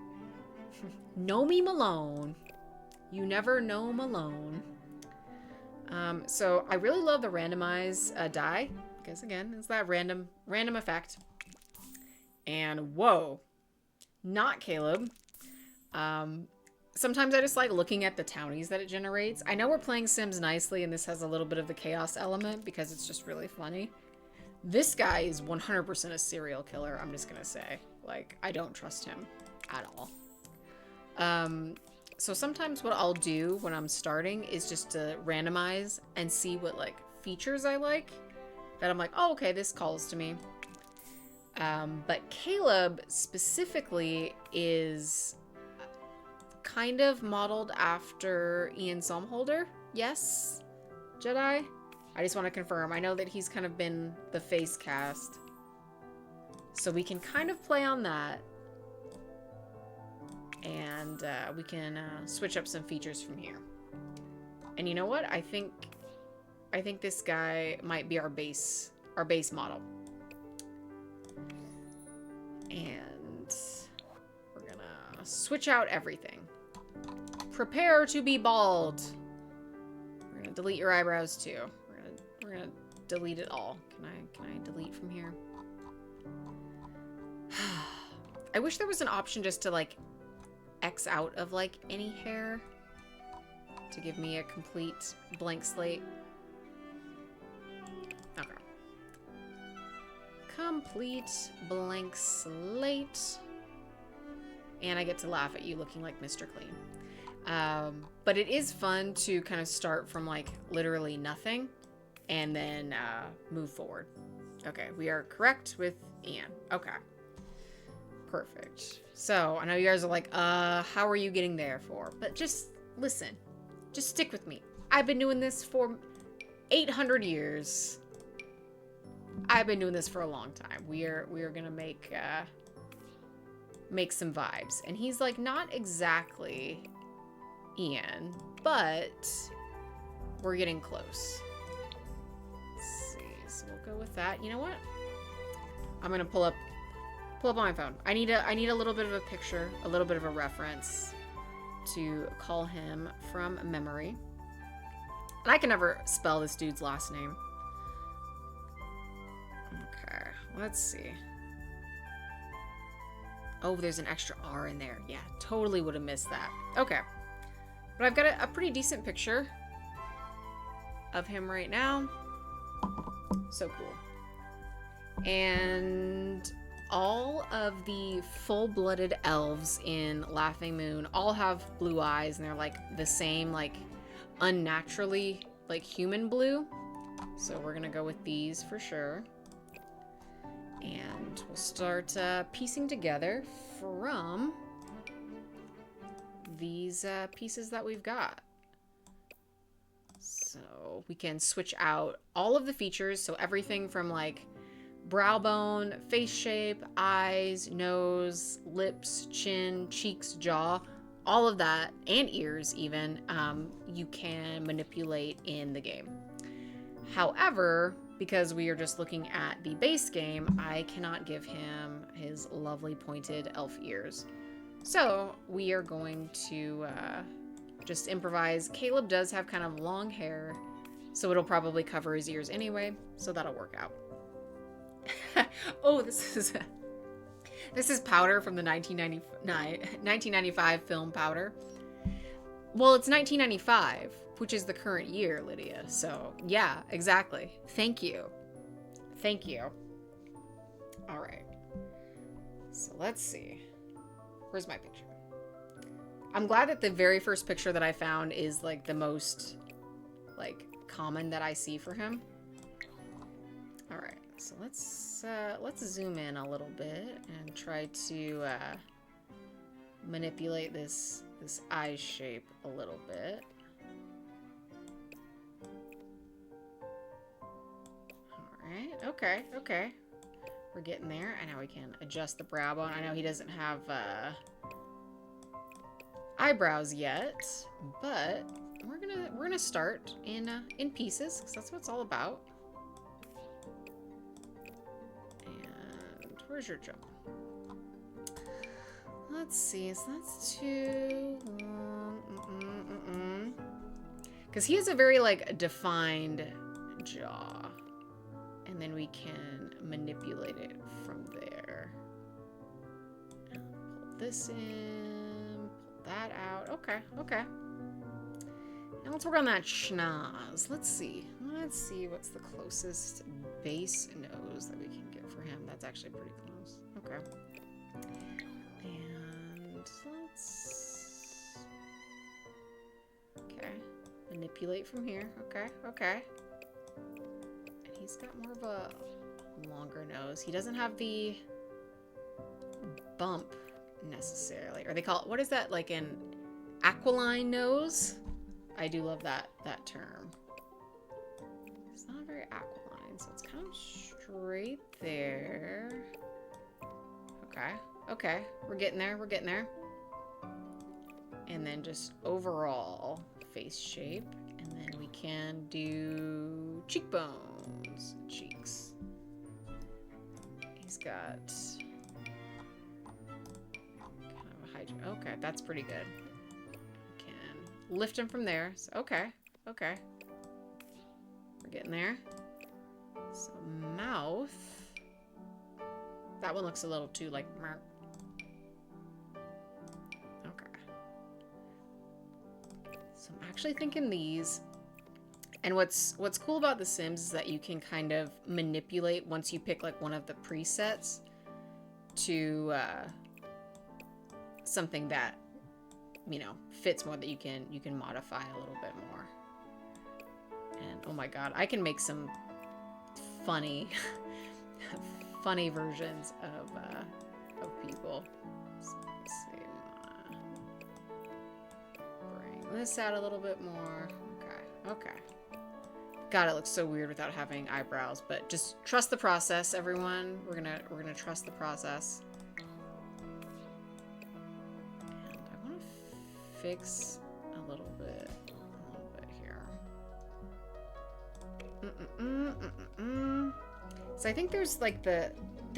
Gnomey Malone. You never gnome alone. So I really love the randomize die, because again, it's that random effect. And whoa, not Caleb. Sometimes I just like looking at the townies that it generates. I know we're playing Sims nicely, and this has a little bit of the chaos element because it's just really funny. This guy is 100% a serial killer, I'm just gonna say. Like, I don't trust him at all. So sometimes what I'll do when I'm starting is just to randomize and see what like features I like. That I'm like, oh, okay, this calls to me. But Caleb specifically is kind of modeled after Ian Somerhalder. Yes, Jedi? I just want to confirm. I know that he's kind of been the face cast. So we can kind of play on that. And we can switch up some features from here. And you know what? I think this guy might be our base model. And we're gonna switch out everything. Prepare to be bald. We're gonna delete your eyebrows too. We're gonna delete it all. Can I delete from here? I wish there was an option just to like X out of like any hair to give me a complete blank slate. Okay. Complete blank slate. And I get to laugh at you looking like Mr. Clean. But it is fun to kind of start from like literally nothing and then move forward. Okay, we are correct with Ian. Okay. Perfect. So, I know you guys are like, how are you getting there for? But just listen. Just stick with me. I've been doing this for 800 years. I've been doing this for a long time. We are gonna make some vibes. And he's like not exactly Ian, but we're getting close. Let's see. So we'll go with that. You know what? I'm gonna pull up on my phone. I need a little bit of a picture, a little bit of a reference to call him from memory. And I can never spell this dude's last name. Okay, let's see. Oh, there's an extra R in there. Yeah, totally would have missed that. Okay. But I've got a pretty decent picture of him right now. So cool. And all of the full-blooded elves in Laughing Moon all have blue eyes, and they're like the same, like unnaturally like human blue. So we're gonna go with these for sure. And we'll start piecing together from these pieces that we've got. So we can switch out all of the features. So everything from like brow bone, face shape, eyes, nose, lips, chin, cheeks, jaw, all of that, and ears even, you can manipulate in the game. However, because we are just looking at the base game, I cannot give him his lovely pointed elf ears. So we are going to just improvise. Caleb does have kind of long hair, so it'll probably cover his ears anyway, so that'll work out. Oh, this is powder from the 1995 film Powder. Well, it's 1995, which is the current year, Lydia. So, yeah, exactly. Thank you. Thank you. All right. So, let's see. Where's my picture? I'm glad that the very first picture that I found is, like, the most, like, common that I see for him. All right. So let's zoom in a little bit and try to manipulate this eye shape a little bit. All right. Okay. Okay. We're getting there. I know we can adjust the brow bone. I know he doesn't have eyebrows yet, but we're gonna start in pieces because that's what it's all about. Where's your jump? Let's see. So that's too long. Because he has a very, like, defined jaw. And then we can manipulate it from there. And pull this in. Pull that out. Okay. Okay. Now let's work on that schnoz. Let's see. Let's see what's the closest base nose that we can get for him. That's actually pretty close. Okay. And let's... Okay. Manipulate from here. Okay. Okay. And he's got more of a longer nose. He doesn't have the bump necessarily. Or they call it... What is that? Like an aquiline nose? I do love that term. It's not very aquiline, so it's kind of straight there. Okay. Okay. We're getting there. We're getting there. And then just overall face shape. And then we can do cheekbones. Cheeks. He's got kind of a high... Okay, that's pretty good. We can lift him from there. So, okay. Okay. We're getting there. So, mouth. That one looks a little too like... Okay. So I'm actually thinking these. And what's cool about The Sims is that you can kind of manipulate once you pick like one of the presets to something that, you know, fits more, that you can modify a little bit more. And oh my god, I can make some funny funny versions of people. So let's see. Bring this out a little bit more. Okay. Okay. God, it looks so weird without having eyebrows, but just trust the process, everyone. We're gonna trust the process. And I want to fix a little bit here. So I think there's like the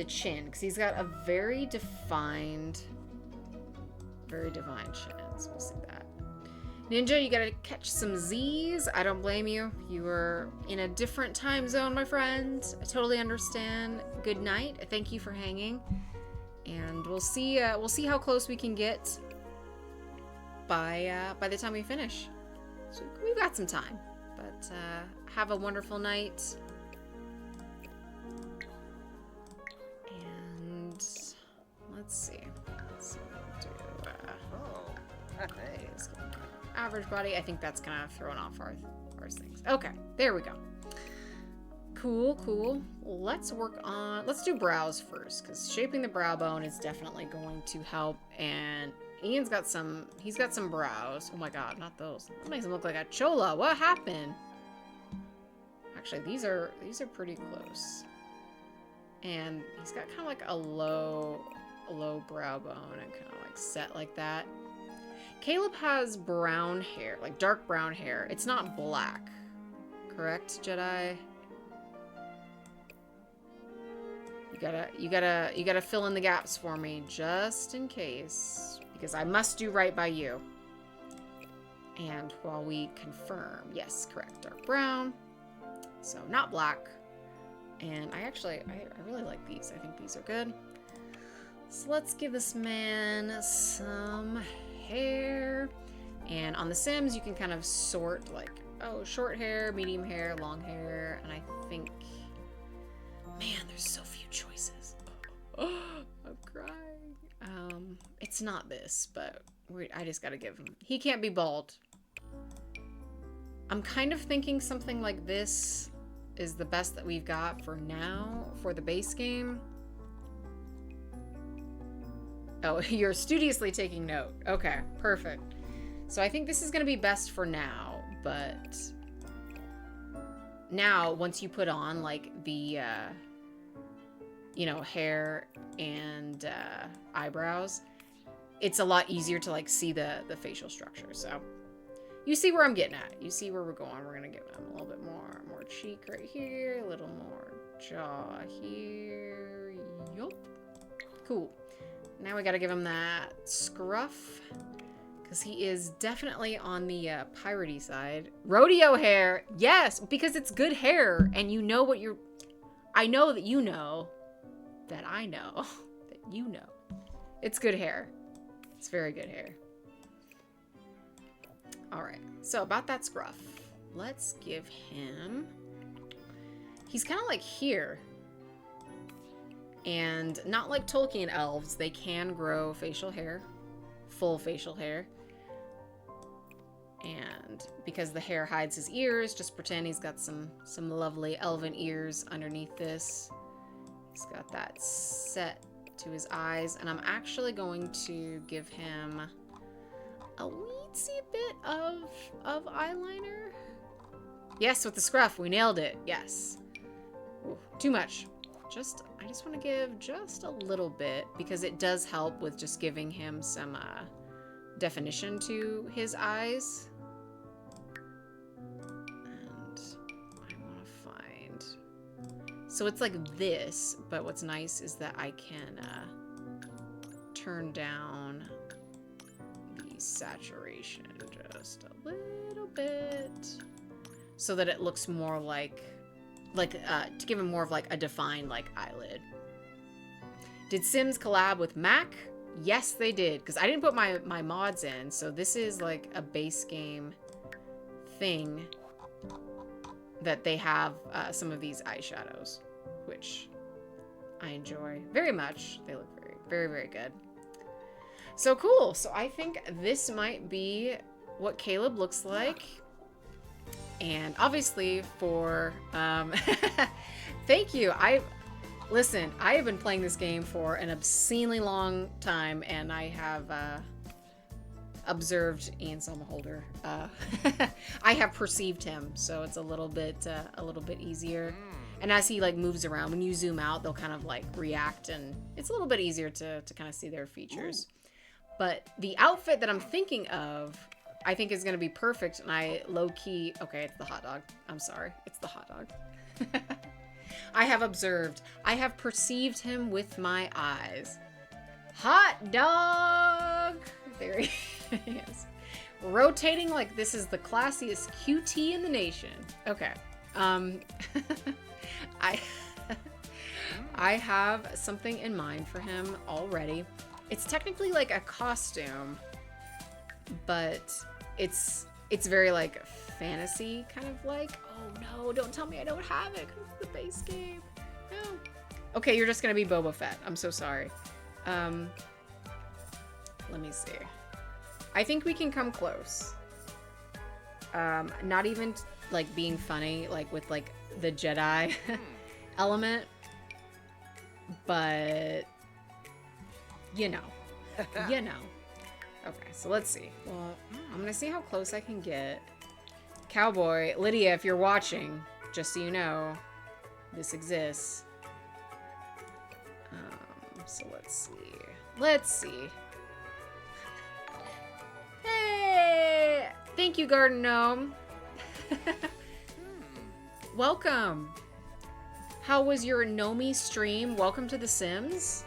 chin, because he's got a very defined chin. So we'll see that. Ninja, you gotta catch some Z's. I don't blame you. You were in a different time zone, my friend. I totally understand. Good night. Thank you for hanging. And we'll see how close we can get by the time we finish. So we've got some time. But have a wonderful night. And let's see. We'll do average body. I think that's kind of throwing off our things. Okay, there we go. Cool, cool. Let's do brows first, because shaping the brow bone is definitely going to help. And Ian's got some brows. Oh my god, not those. That makes him look like a chola. What happened? Actually, these are pretty close. And he's got kind of like a low brow bone and kind of like set like that. Caleb has brown hair, like dark brown hair. It's not black, correct, Jedi? You gotta fill in the gaps for me, just in case, because I must do right by you. And while we confirm, yes, correct, dark brown. So not black. And I really like these. I think these are good. So let's give this man some hair. And on The Sims, you can kind of sort like, oh, short hair, medium hair, long hair. And I think, man, there's so few choices. I'm crying. It's not this, but I just gotta give him. He can't be bald. I'm kind of thinking something like this is the best that we've got for now for the base game. Oh, you're studiously taking note. Okay, perfect. So I think this is going to be best for now, but now once you put on like the, you know, hair and eyebrows, it's a lot easier to like see the facial structure. So you see where I'm getting at. You see where we're going. We're going to give him a little bit more cheek right here, a little more jaw here. Yup. Cool. Now we got to give him that scruff, because he is definitely on the piratey side. Rodeo hair. Yes, because it's good hair, and you know what you're... I know that you know that I know that you know. It's good hair. It's very good hair. All right, so about that scruff, let's give him... He's kind of like here. And not like Tolkien elves, they can grow facial hair, full facial hair. And because the hair hides his ears, just pretend he's got some lovely elven ears underneath this. He's got that set to his eyes, and I'm actually going to give him a weensy bit of eyeliner. Yes, with the scruff, we nailed it. Yes. Ooh, too much. I just want to give just a little bit because it does help with just giving him some definition to his eyes. And I want to find... So it's like this, but what's nice is that I can turn down the saturation just a little bit so that it looks more like to give him more of like a defined like eyelid. Did Sims collab with Mac? Yes, they did, because I didn't put my mods in, so this is like a base game thing that they have some of these eyeshadows, which I enjoy very much. They look very, very, very good. So cool. So I think this might be what Caleb looks like. And obviously for, thank you. Listen, I have been playing this game for an obscenely long time, and I have observed Ian Somerhalder. I have perceived him, so it's a little bit easier. And as he like moves around, when you zoom out, they'll kind of like react, and it's a little bit easier to kind of see their features. But the outfit that I'm thinking of, I think is going to be perfect, and I low-key... Okay, it's the hot dog. I'm sorry. It's the hot dog. I have observed. I have perceived him with my eyes. Hot dog! There he is. Rotating like this is the classiest QT in the nation. Okay. I have something in mind for him already. It's technically like a costume, but it's very like fantasy kind of like. Oh no, don't tell me I don't have it because it's the base game. No. Okay, you're just gonna be Boba Fett. I'm so sorry. Let me see. I think we can come close. Not even like being funny, like with like the Jedi element, but you know. You know. Okay, so let's see. Well, I'm gonna see how close I can get. Cowboy, Lydia, if you're watching, just so you know, this exists. So let's see. Let's see. Hey! Thank you, Garden Gnome. Welcome. How was your Nomi stream? Welcome to The Sims.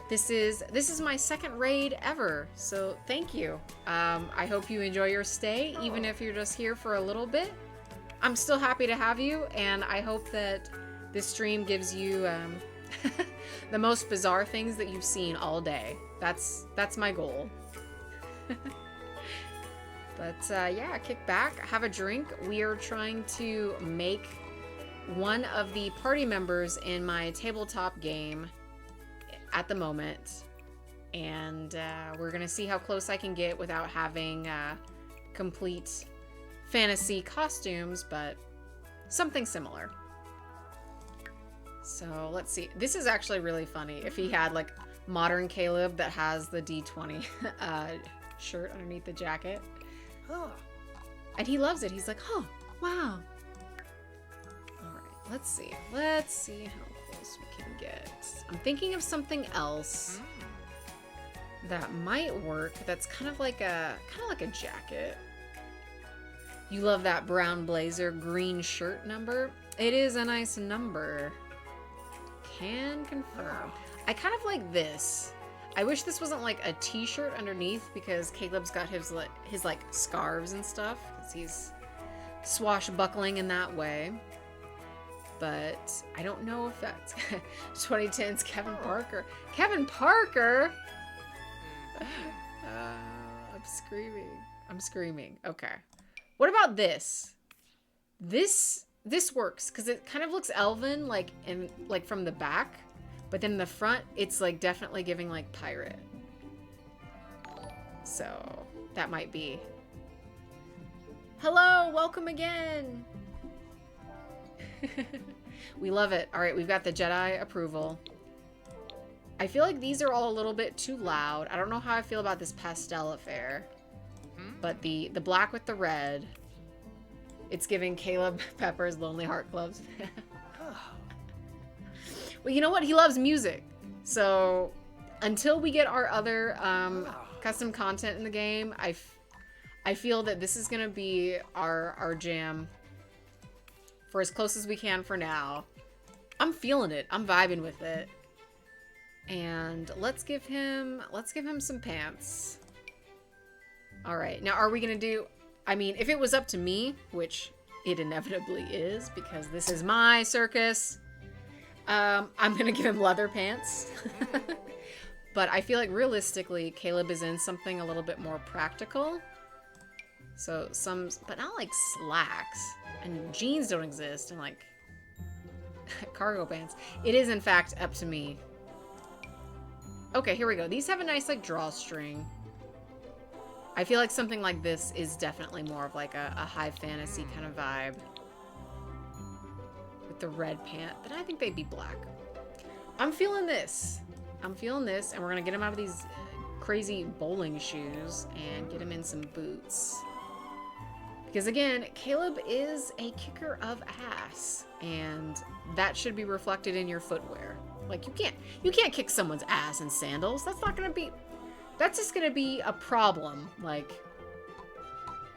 This is my second raid ever, so thank you. I hope you enjoy your stay, even if you're just here for a little bit. I'm still happy to have you, and I hope that this stream gives you the most bizarre things that you've seen all day. That's my goal. But yeah, kick back, have a drink. We are trying to make one of the party members in my tabletop game at the moment, and we're gonna see how close I can get without having complete fantasy costumes, but something similar. So let's see. This is actually really funny if he had like modern Caleb that has the D20 shirt underneath the jacket. And he loves it. He's like, oh, wow. All right, let's see. Let's see how close we can get. I'm thinking of something else that might work. That's kind of like a jacket. You love that brown blazer, green shirt number. It is a nice number. Can confirm. I kind of like this. I wish this wasn't like a t-shirt underneath, because Caleb's got his like scarves and stuff, because he's swashbuckling in that way. But I don't know if that's 2010's Kevin Parker. Kevin Parker? I'm screaming. Okay. What about this? This works, because it kind of looks elven, like from the back. But then in the front, it's like definitely giving like pirate. So that might be. Hello, welcome again. We love it. All right, we've got the Jedi approval. I feel like these are all a little bit too loud. I don't know how I feel about this pastel affair. But the black with the red, it's giving Caleb Pepper's Lonely Heart Clubs. Well, you know what? He loves music. So until we get our other custom content in the game, I feel that this is going to be our jam for as close as we can for now. I'm feeling it. I'm vibing with it. And let's give him some pants. All right. Now, are we going to do... I mean, if it was up to me, which it inevitably is because this is my circus, I'm going to give him leather pants. But I feel like realistically, Caleb is in something a little bit more practical. So but not like slacks. And jeans don't exist. And like cargo pants. It is in fact up to me. Okay, here we go. These have a nice like drawstring. I feel like something like this is definitely more of like a high fantasy kind of vibe. With the red pant. But I think they'd be black. I'm feeling this. I'm feeling this. And we're going to get him out of these crazy bowling shoes. And get him in some boots. Because again, Caleb is a kicker of ass. And that should be reflected in your footwear. Like, you can't kick someone's ass in sandals. That's not going to be... That's just going to be a problem. Like,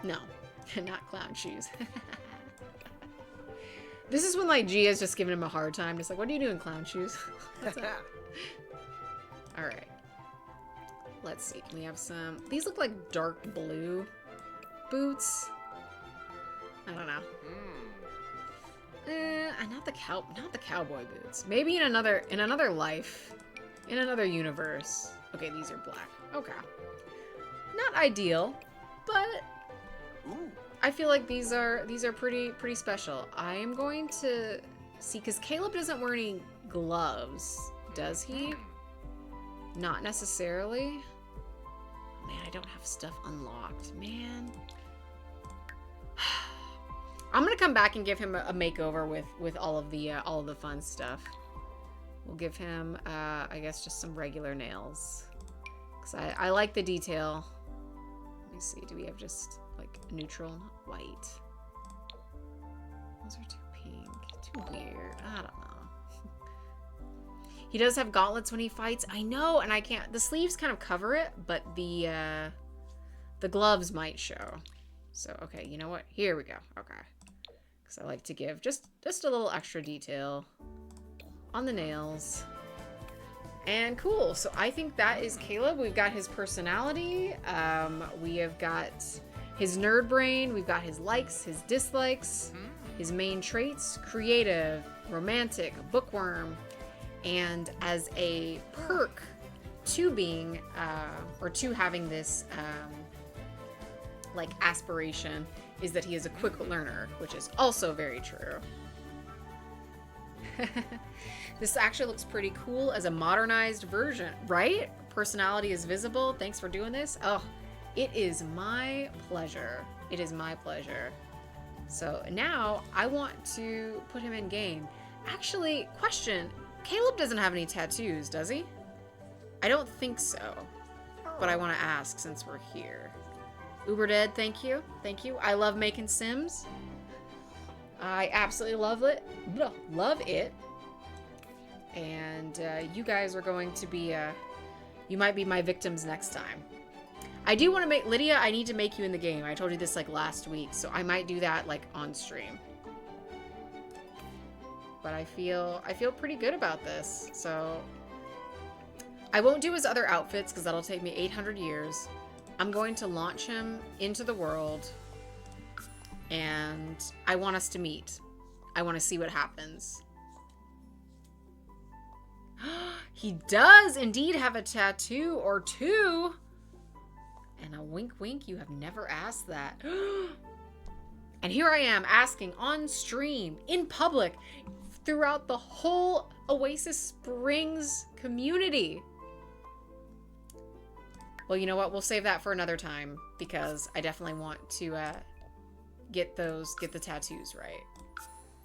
no. Not clown shoes. This is when, like, Gia's just giving him a hard time. Just like, what are you doing, clown shoes? Alright. Let's see. Can we have some... These look like dark blue boots. I don't know. Not the cowboy boots. Maybe in another life. In another universe. Okay, these are black. Okay. Not ideal, but I feel like these are pretty special. I am going to see, because Caleb doesn't wear any gloves, does he? Not necessarily. Man, I don't have stuff unlocked, man. I'm gonna come back and give him a makeover with all of the fun stuff. We'll give him, I guess, just some regular nails. Because I like the detail. Let me see. Do we have just, like, neutral, not white? Those are too pink. Too weird. I don't know. He does have gauntlets when he fights. I know, and I can't... The sleeves kind of cover it, but the gloves might show. So, okay, you know what? Here we go. Okay. Because I like to give just a little extra detail on the nails. And cool. So I think that is Caleb. We've got his personality. We have got his nerd brain. We've got his likes, his dislikes, his main traits, creative, romantic, bookworm. And as a perk to being, or to having this, like aspiration, is that he is a quick learner, which is also very true. This actually looks pretty cool as a modernized version, right? Personality is visible. Thanks for doing this. Oh, it is my pleasure. It is my pleasure. So now I want to put him in game. Actually, question. Caleb doesn't have any tattoos, does he? I don't think so. But I want to ask since we're here. Uber Dead, thank you. Thank you. I love making Sims. I absolutely love it. Love it. And you guys are going to be, you might be my victims next time. I do want to make, Lydia, I need to make you in the game. I told you this like last week, so I might do that like on stream. But I feel pretty good about this. So I won't do his other outfits because that'll take me 800 years. I'm going to launch him into the world, and I want us to meet. I want to see what happens. He does indeed have a tattoo or two. And a wink wink, you have never asked that. And here I am asking on stream, in public, throughout the whole Oasis Springs community. Well, you know what? We'll save that for another time because I definitely want to get the tattoos right.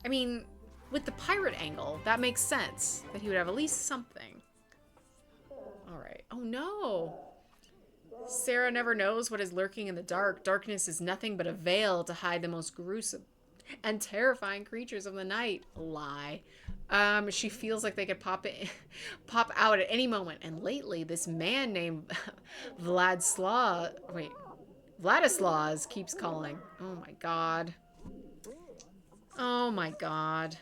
I mean, with the pirate angle, that makes sense that he would have at least something. All right. Oh no. Sarah never knows what is lurking in the dark. Darkness is nothing but a veil to hide the most gruesome and terrifying creatures of the night. Lie. She feels like they could pop out at any moment. And lately, this man named Vladislaus keeps calling. Oh my god. Oh my god.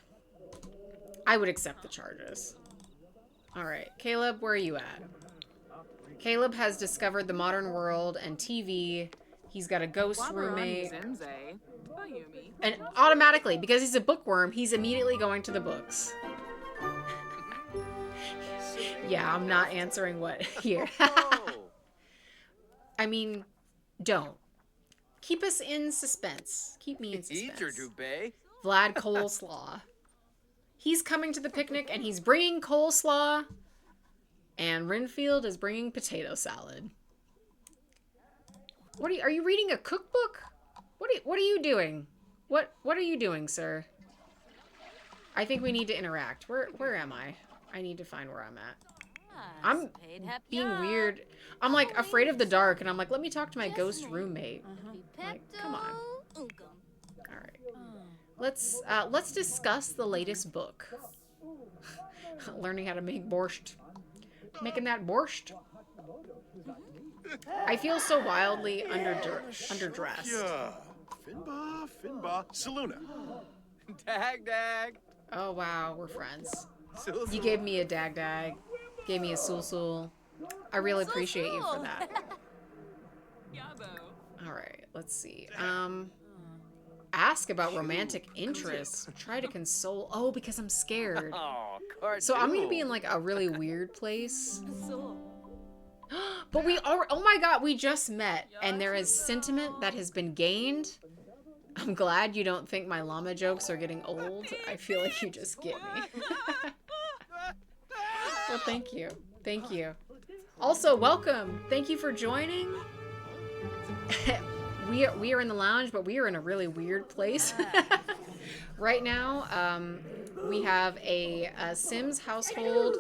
I would accept the charges. Alright, Caleb, where are you at? Caleb has discovered the modern world and TV. He's got a ghost roommate. And automatically, because he's a bookworm, he's immediately going to the books. Yeah, I'm not answering what here. I mean, don't. Keep us in suspense. Keep me in suspense. Vlad coleslaw. He's coming to the picnic and he's bringing coleslaw. And Renfield is bringing potato salad. Are you reading a cookbook? What are you doing? What are you doing, sir? I think we need to interact. Where am I? I need to find where I'm at. I'm being weird. I'm like afraid of the dark and I'm like, let me talk to my ghost roommate. Like, come on. Alright. Let's discuss the latest book. Learning how to make borscht. Making that borscht. I feel so wildly underdressed. Finba, Saluna. Dag. Oh wow, we're friends. You gave me a dag. Gave me a sul. I really appreciate you for that. Alright, let's see. Ask about romantic interests. Try to console. Oh, because I'm scared. So I'm gonna be in like a really weird place. But oh my god, we just met and there is sentiment that has been gained. I'm glad you don't think my llama jokes are getting old. I feel like you just get me. Well, thank you. Thank you. Also, welcome. Thank you for joining. We are in the lounge, but we are in a really weird place. Right now, we have a Sims household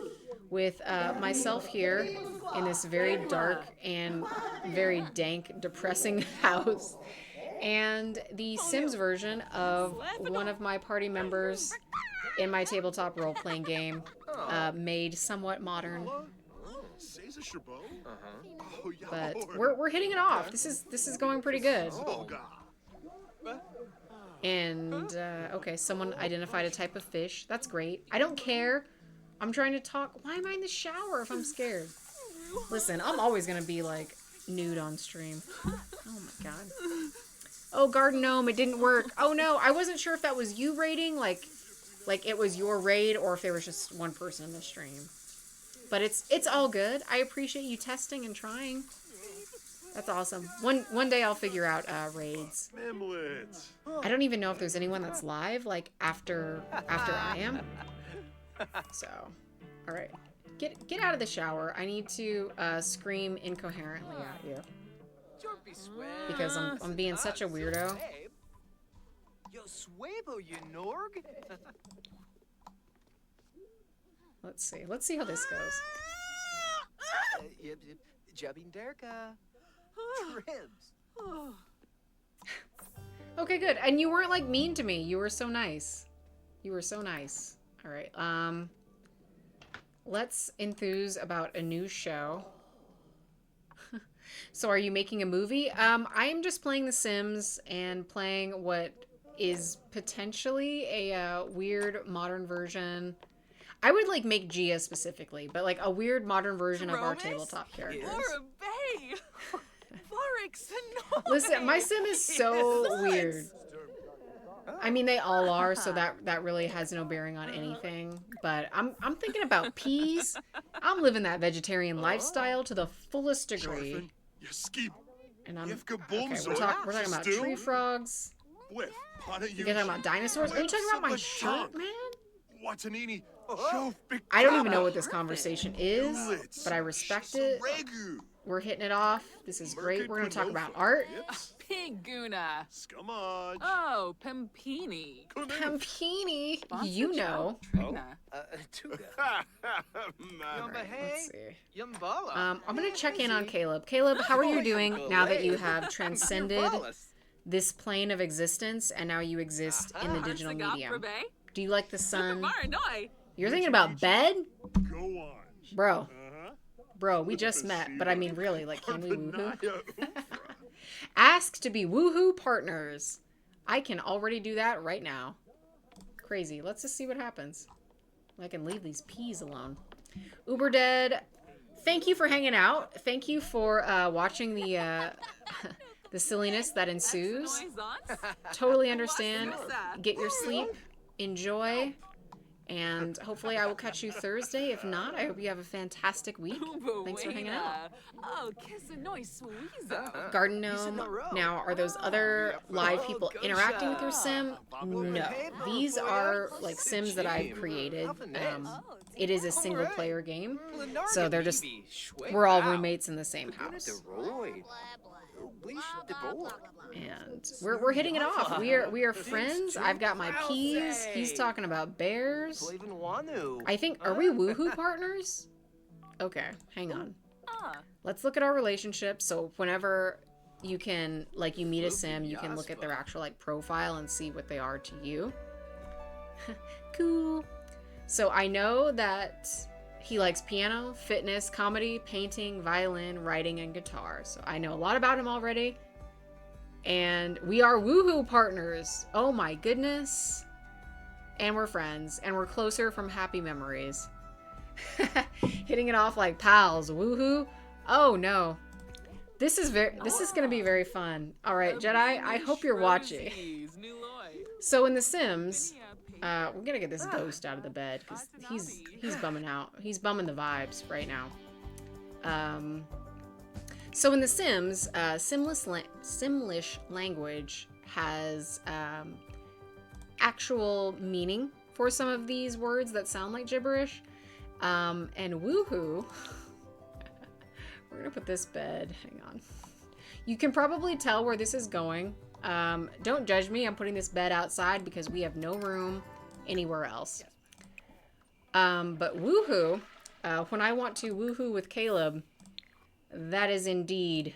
with myself here in this very dark and very dank, depressing house. And the Sims version of one of my party members in my tabletop role-playing game, made somewhat modern. But we're hitting it off. This is going pretty good. And okay, someone identified a type of fish. That's great. I don't care. I'm trying to talk. Why am I in the shower if I'm scared? Listen, I'm always gonna be like nude on stream. Oh my god. Oh, Garden Gnome, it didn't work. Oh no, I wasn't sure if that was you raiding, like it was your raid, or if there was just one person in the stream. But it's all good. I appreciate you testing and trying. That's awesome. One day I'll figure out raids. I don't even know if there's anyone that's live, like after I am. So, all right, get out of the shower. I need to scream incoherently at you because I'm being such a weirdo. Let's see how this goes. Okay, good. And you weren't like mean to me. You were so nice. You were so nice. All right. Let's enthuse about a new show. So are you making a movie? I am just playing The Sims and playing what is potentially a weird modern version. I would like make Gia specifically, but like a weird modern version of our tabletop characters. Listen, my Sim is so weird. I mean, they all are, so that really has no bearing on anything. But I'm thinking about peas. I'm living that vegetarian lifestyle to the fullest degree. And okay, we're talking about tree frogs. You're talking about dinosaurs? Are you talking about my shirt, man? I don't even know what this conversation is, but I respect it. We're hitting it off. This is great. We're going to talk about art. Piguna. Oh, Pampini. Pampini. You know. Let's see. I'm going to check in on Caleb. Caleb, how are you doing now that you have transcended this plane of existence and now you exist in the digital medium? Do you like the sun? You're thinking about bed? Go on. Bro. Bro, we just met. But I mean, really, like, can we woohoo? Ask to be woohoo partners. I can already do that right now. Crazy. Let's just see what happens. I can leave these peas alone. Uber Dead, thank you for hanging out. Thank you for watching the the silliness that ensues. Totally understand. Get your sleep. Enjoy. And hopefully I will catch you Thursday. If not, I hope you have a fantastic week. Thanks for hanging out. Garden Gnome. Now, are those other live people interacting with your sim? No. These are like sims that I've created. It is a single player game. So they're just, we're all roommates in the same house. And we're hitting it off. We are friends. I've got my peas. He's talking about bears. I think, are we woohoo partners? Okay, hang on. Let's look at our relationship. So whenever you can, like, you meet a sim, you can look at their actual like profile and see what they are to you. Cool. So I know that he likes piano, fitness, comedy, painting, violin, writing, and guitar. So I know a lot about him already. And we are woohoo partners. Oh my goodness. And we're friends. And we're closer from happy memories. Hitting it off like pals. Woohoo. Oh no. This is gonna be very fun. Alright, Jedi, I hope you're watching. So in The Sims, we're gonna get this ghost out of the bed because he's bumming out. He's bumming the vibes right now. So in The Sims, Simlish language has actual meaning for some of these words that sound like gibberish. And woohoo, we're gonna put this bed. Hang on. You can probably tell where this is going. Don't judge me. I'm putting this bed outside because we have no room anywhere else. But woohoo, when I want to woohoo with Caleb, that is indeed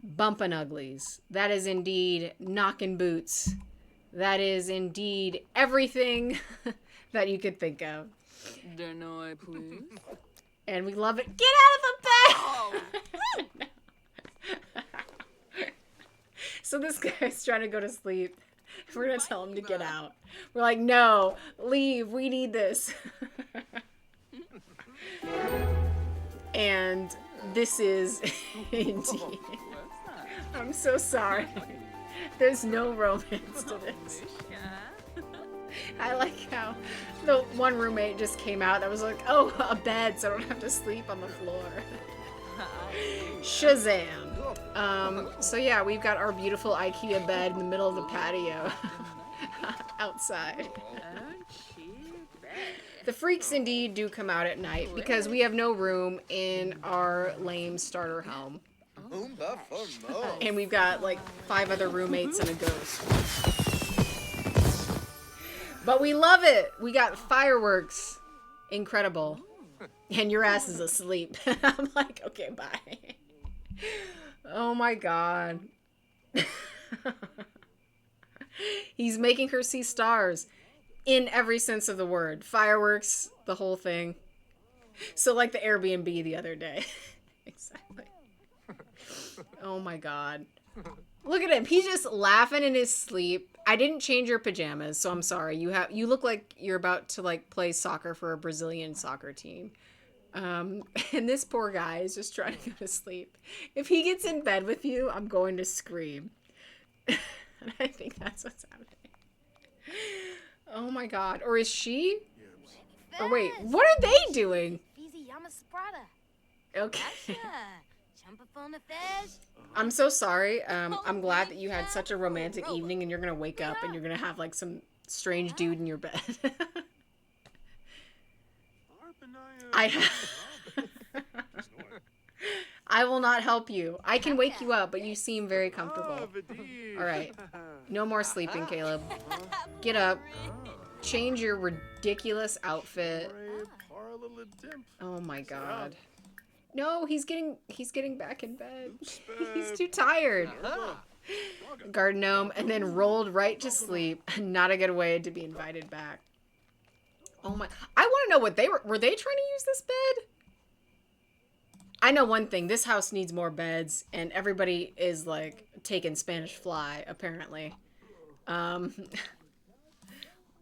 bumpin' uglies. That is indeed knocking boots. That is indeed everything that you could think of. Deny, please. And we love it. Get out of the bed! So this guy's trying to go to sleep. We're going to tell him to get out. We're like, no, leave. We need this. And this is indeed. I'm so sorry. There's no romance to this. I like how the one roommate just came out that was like, oh, a bed so I don't have to sleep on the floor. Shazam. So yeah, we've got our beautiful IKEA bed in the middle of the patio outside. The freaks indeed do come out at night because we have no room in our lame starter home. And we've got like 5 other roommates and a ghost. But we love it. We got fireworks. Incredible. And your ass is asleep. I'm like, okay, bye. Oh my god. He's making her see stars. In every sense of the word. Fireworks, the whole thing. So like the Airbnb the other day. Exactly. Oh my god. Look at him. He's just laughing in his sleep. I didn't change your pajamas, so I'm sorry. You look like you're about to like play soccer for a Brazilian soccer team. And this poor guy is just trying to go to sleep. If he gets in bed with you, I'm going to scream. And I think that's what's happening. Oh my god. Or is she? Or wait, what are they doing? Okay. I'm so sorry. I'm glad that you had such a romantic evening and you're gonna wake up and you're gonna have like some strange dude in your bed. I will not help you. I can wake you up, but you seem very comfortable. Alright. No more sleeping, Caleb. Get up. Change your ridiculous outfit. Oh my god. No, he's getting back in bed. He's too tired. Garden gnome, and then rolled right to sleep. Not a good way to be invited back. Oh my, I want to know what were they trying to use this bed? I know one thing, this house needs more beds, and everybody is, like, taking Spanish Fly, apparently.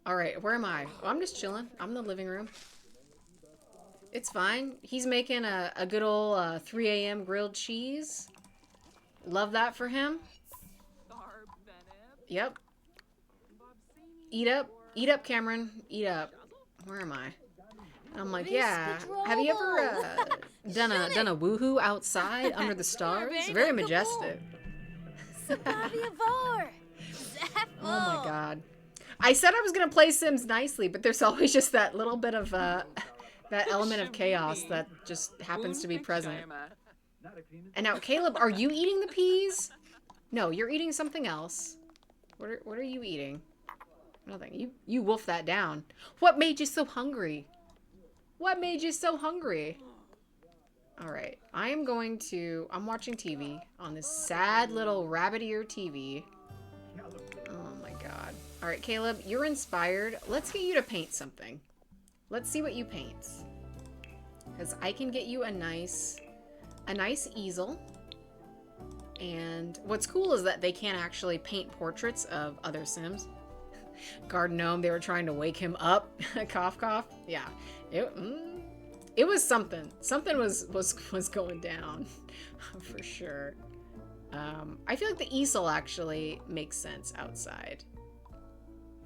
Alright, where am I? Oh, I'm just chilling. I'm in the living room. It's fine. He's making a good old 3 a.m. grilled cheese. Love that for him. Yep. Eat up. Eat up, Cameron. Eat up. Where am I? I'm like, yeah. Have you ever done a woohoo outside under the stars? Very majestic. Oh my god. I said I was gonna play Sims nicely, but there's always just that little bit of that element of chaos that just happens to be present. And now, Caleb, are you eating the peas? No, you're eating something else. What are you eating? Nothing. You wolfed that down. What made you so hungry? What made you so hungry? Alright. I'm watching TV on this sad little rabbit ear TV. Oh my god. Alright, Caleb, you're inspired. Let's get you to paint something. Let's see what you paint. Because I can get you a nice easel. And what's cool is that they can actually paint portraits of other Sims. Garden Gnome, they were trying to wake him up. Cough, cough. Yeah. It was something. Something was going down. For sure. I feel like the easel actually makes sense outside.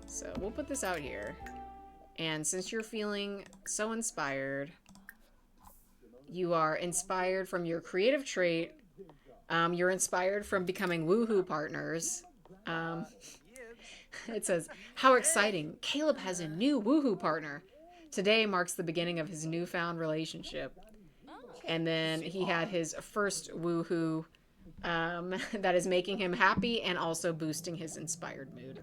So we'll put this out here. And since you're feeling so inspired, you are inspired from your creative trait. You're inspired from becoming woohoo partners. It says, how exciting. Caleb has a new woohoo partner. Today marks the beginning of his newfound relationship. And then he had his first woohoo that is making him happy and also boosting his inspired mood.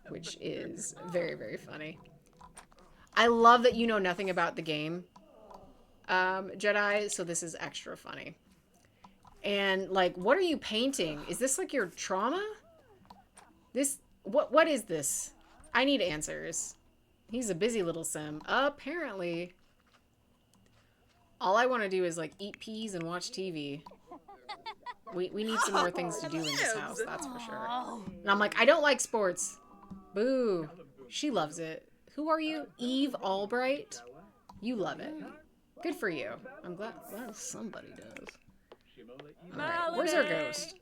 Which is very, very funny. I love that you know nothing about the game, Jedi, so this is extra funny. And, like, what are you painting? Is this, like, your trauma? What is this? I need answers. He's a busy little Sim. Apparently. All I want to do is, like, eat peas and watch TV. We need some more things to do in this house, that's for sure. And I'm like, I don't like sports. Boo. She loves it. Who are you? Eve Albright? You love it. Good for you. I'm glad somebody does. Alright, where's our ghost?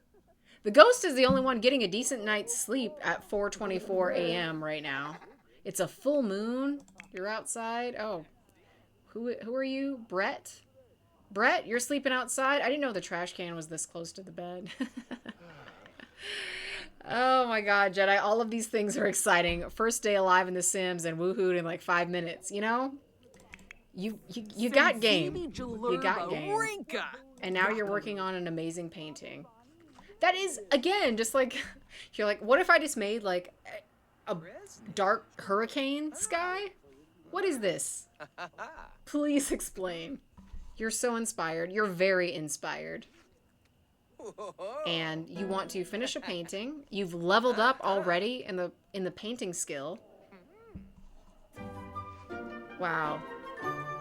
The ghost is the only one getting a decent night's sleep at 4:24 a.m. right now. It's a full moon. You're outside. Oh. Who are you? Brett? Brett, you're sleeping outside? I didn't know the trash can was this close to the bed. Oh my god, Jedi. All of these things are exciting. First day alive in The Sims and woohooed in like 5 minutes, you know? You got game. You got game. And now you're working on an amazing painting. That is, again, just like, you're like, what if I just made like a dark hurricane sky? What is this? Please explain. You're so inspired. You're very inspired. And you want to finish a painting. You've leveled up already in the painting skill. Wow.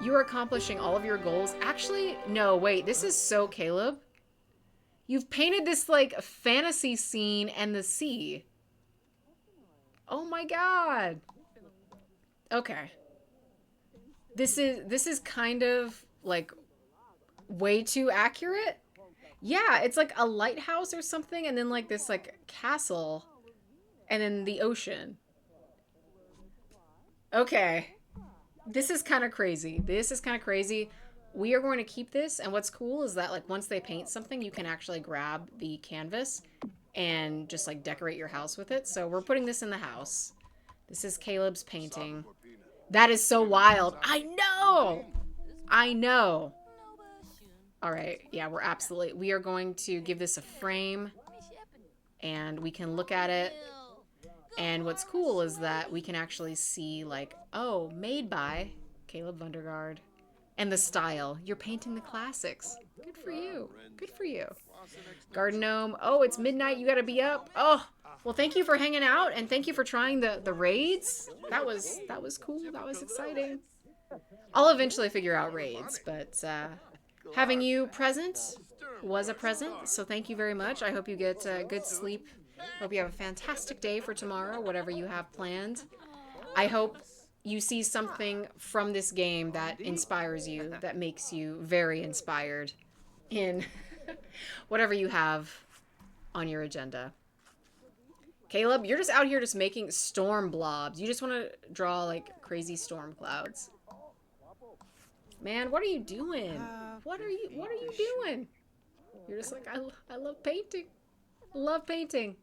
You are accomplishing all of your goals. Actually, no, wait. This is so Caleb. You've painted this like fantasy scene and the sea. Oh my god. Okay. This is kind of like way too accurate. Yeah, it's like a lighthouse or something, and then like this like castle, and then the ocean. Okay. This is kind of crazy. This is kind of crazy. We are going to keep this, and what's cool is that like once they paint something, you can actually grab the canvas and just like decorate your house with it. So we're putting this in the house. This is Caleb's painting. That is so wild. I know! I know. All right, yeah, we are going to give this a frame, and we can look at it, and what's cool is that we can actually see, like, oh, made by Caleb Vundergaard, and the style. You're painting the classics. Good for you. Good for you. Garden Gnome, oh, it's midnight, you gotta be up. Oh, Well, thank you for hanging out, and thank you for trying the raids. That was cool. That was exciting. I'll eventually figure out raids, but having you present was a present, so thank you very much. I hope you get good sleep. Hope you have a fantastic day for tomorrow, whatever you have planned. I hope you see something from this game that inspires you, that makes you very inspired in whatever you have on your agenda. Caleb, you're just out here just making storm blobs. You just want to draw like crazy storm clouds. Man, what are you doing? What are you doing? You're just like, I love painting. Love painting.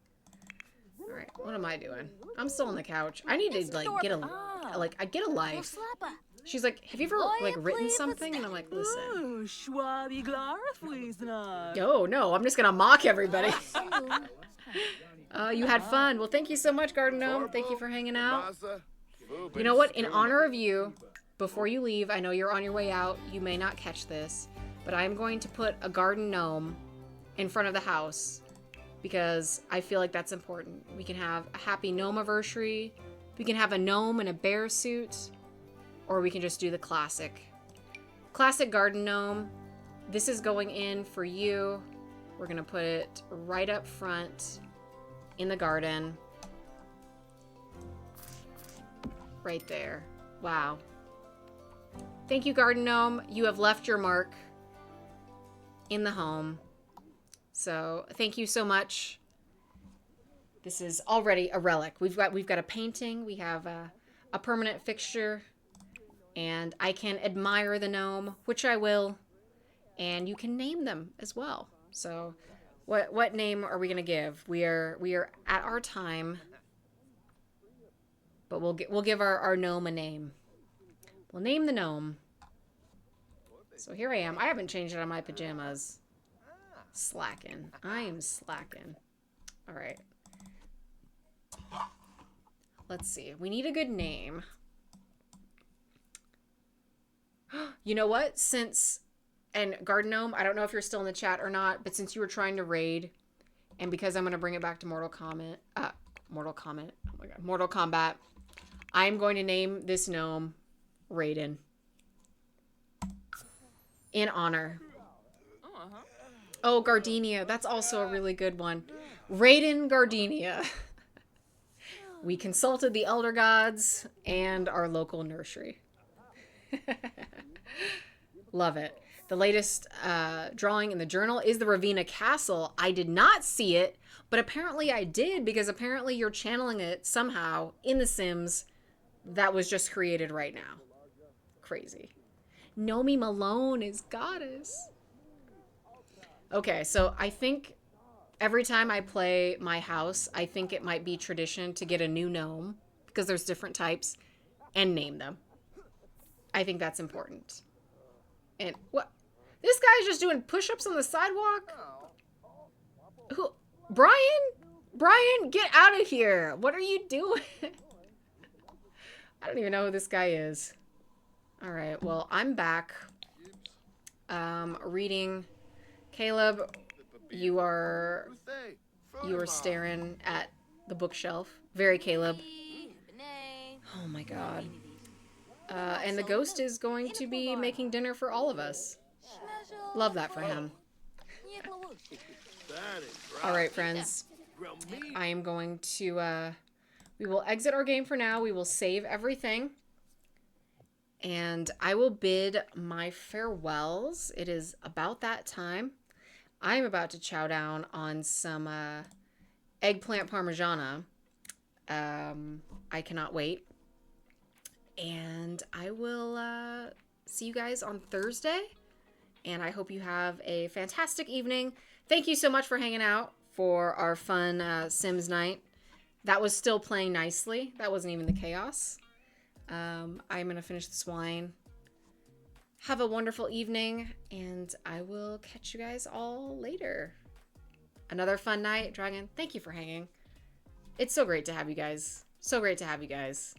All right, what am I doing? I'm still on the couch. I need to like get a life. She's like, have you ever like written something? And I'm like, listen. No, I'm just gonna mock everybody. You had fun. Well, thank you so much, Garden Gnome. Thank you for hanging out. You know what? In honor of you, before you leave, I know you're on your way out. You may not catch this, but I'm going to put a garden gnome in front of the house because I feel like that's important. We can have a happy gnome-iversary. We can have a gnome in a bear suit, or we can just do the classic garden gnome. This is going in for you. We're gonna put it right up front in the garden. Right there. Wow. Thank you, Garden Gnome. You have left your mark in the home. So thank you so much. This is already a relic. We've got a painting. We have a permanent fixture. And I can admire the gnome, which I will. And you can name them as well. So what name are we gonna give? We are at our time. But we'll give our gnome a name. We'll name the gnome. So here I am. I haven't changed it on my pajamas. Slacking. I am slacking. All right. Let's see. We need a good name. You know what? And Garden Gnome, I don't know if you're still in the chat or not, but since you were trying to raid, and because I'm going to bring it back to Mortal Kombat, I'm going to name this gnome Raiden. In honor. Oh, Gardenia. That's also a really good one. Raiden Gardenia. We consulted the Elder Gods and our local nursery. Love it. The latest drawing in the journal is the Ravina Castle. I did not see it, but apparently I did, because apparently you're channeling it somehow in The Sims that was just created right now. Crazy. Nomi Malone is goddess. Okay, so I think every time I play my house, I think it might be tradition to get a new gnome, because there's different types, and name them. I think that's important. And what? This guy's just doing push-ups on the sidewalk? Who? Brian? Brian, get out of here. What are you doing? I don't even know who this guy is. All right, well, I'm back. Reading. Caleb, you are staring at the bookshelf. Very Caleb. Oh my god. And the ghost is going to be making dinner for all of us. Love that for him. All right, friends. I am going to, we will exit our game for now. We will save everything. And I will bid my farewells. It is about that time. I'm about to chow down on some eggplant parmigiana. I cannot wait. And I will see you guys on Thursday. And I hope you have a fantastic evening. Thank you so much for hanging out for our fun Sims night. That was still playing nicely. That wasn't even the chaos. I'm going to finish this wine. Have a wonderful evening, and I will catch you guys all later. Another fun night. Dragon, thank you for hanging. It's so great to have you guys. So great to have you guys.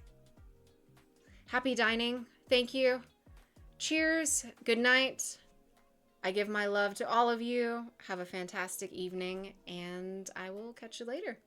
Happy dining. Thank you. Cheers. Good night. I give my love to all of you. Have a fantastic evening, and I will catch you later.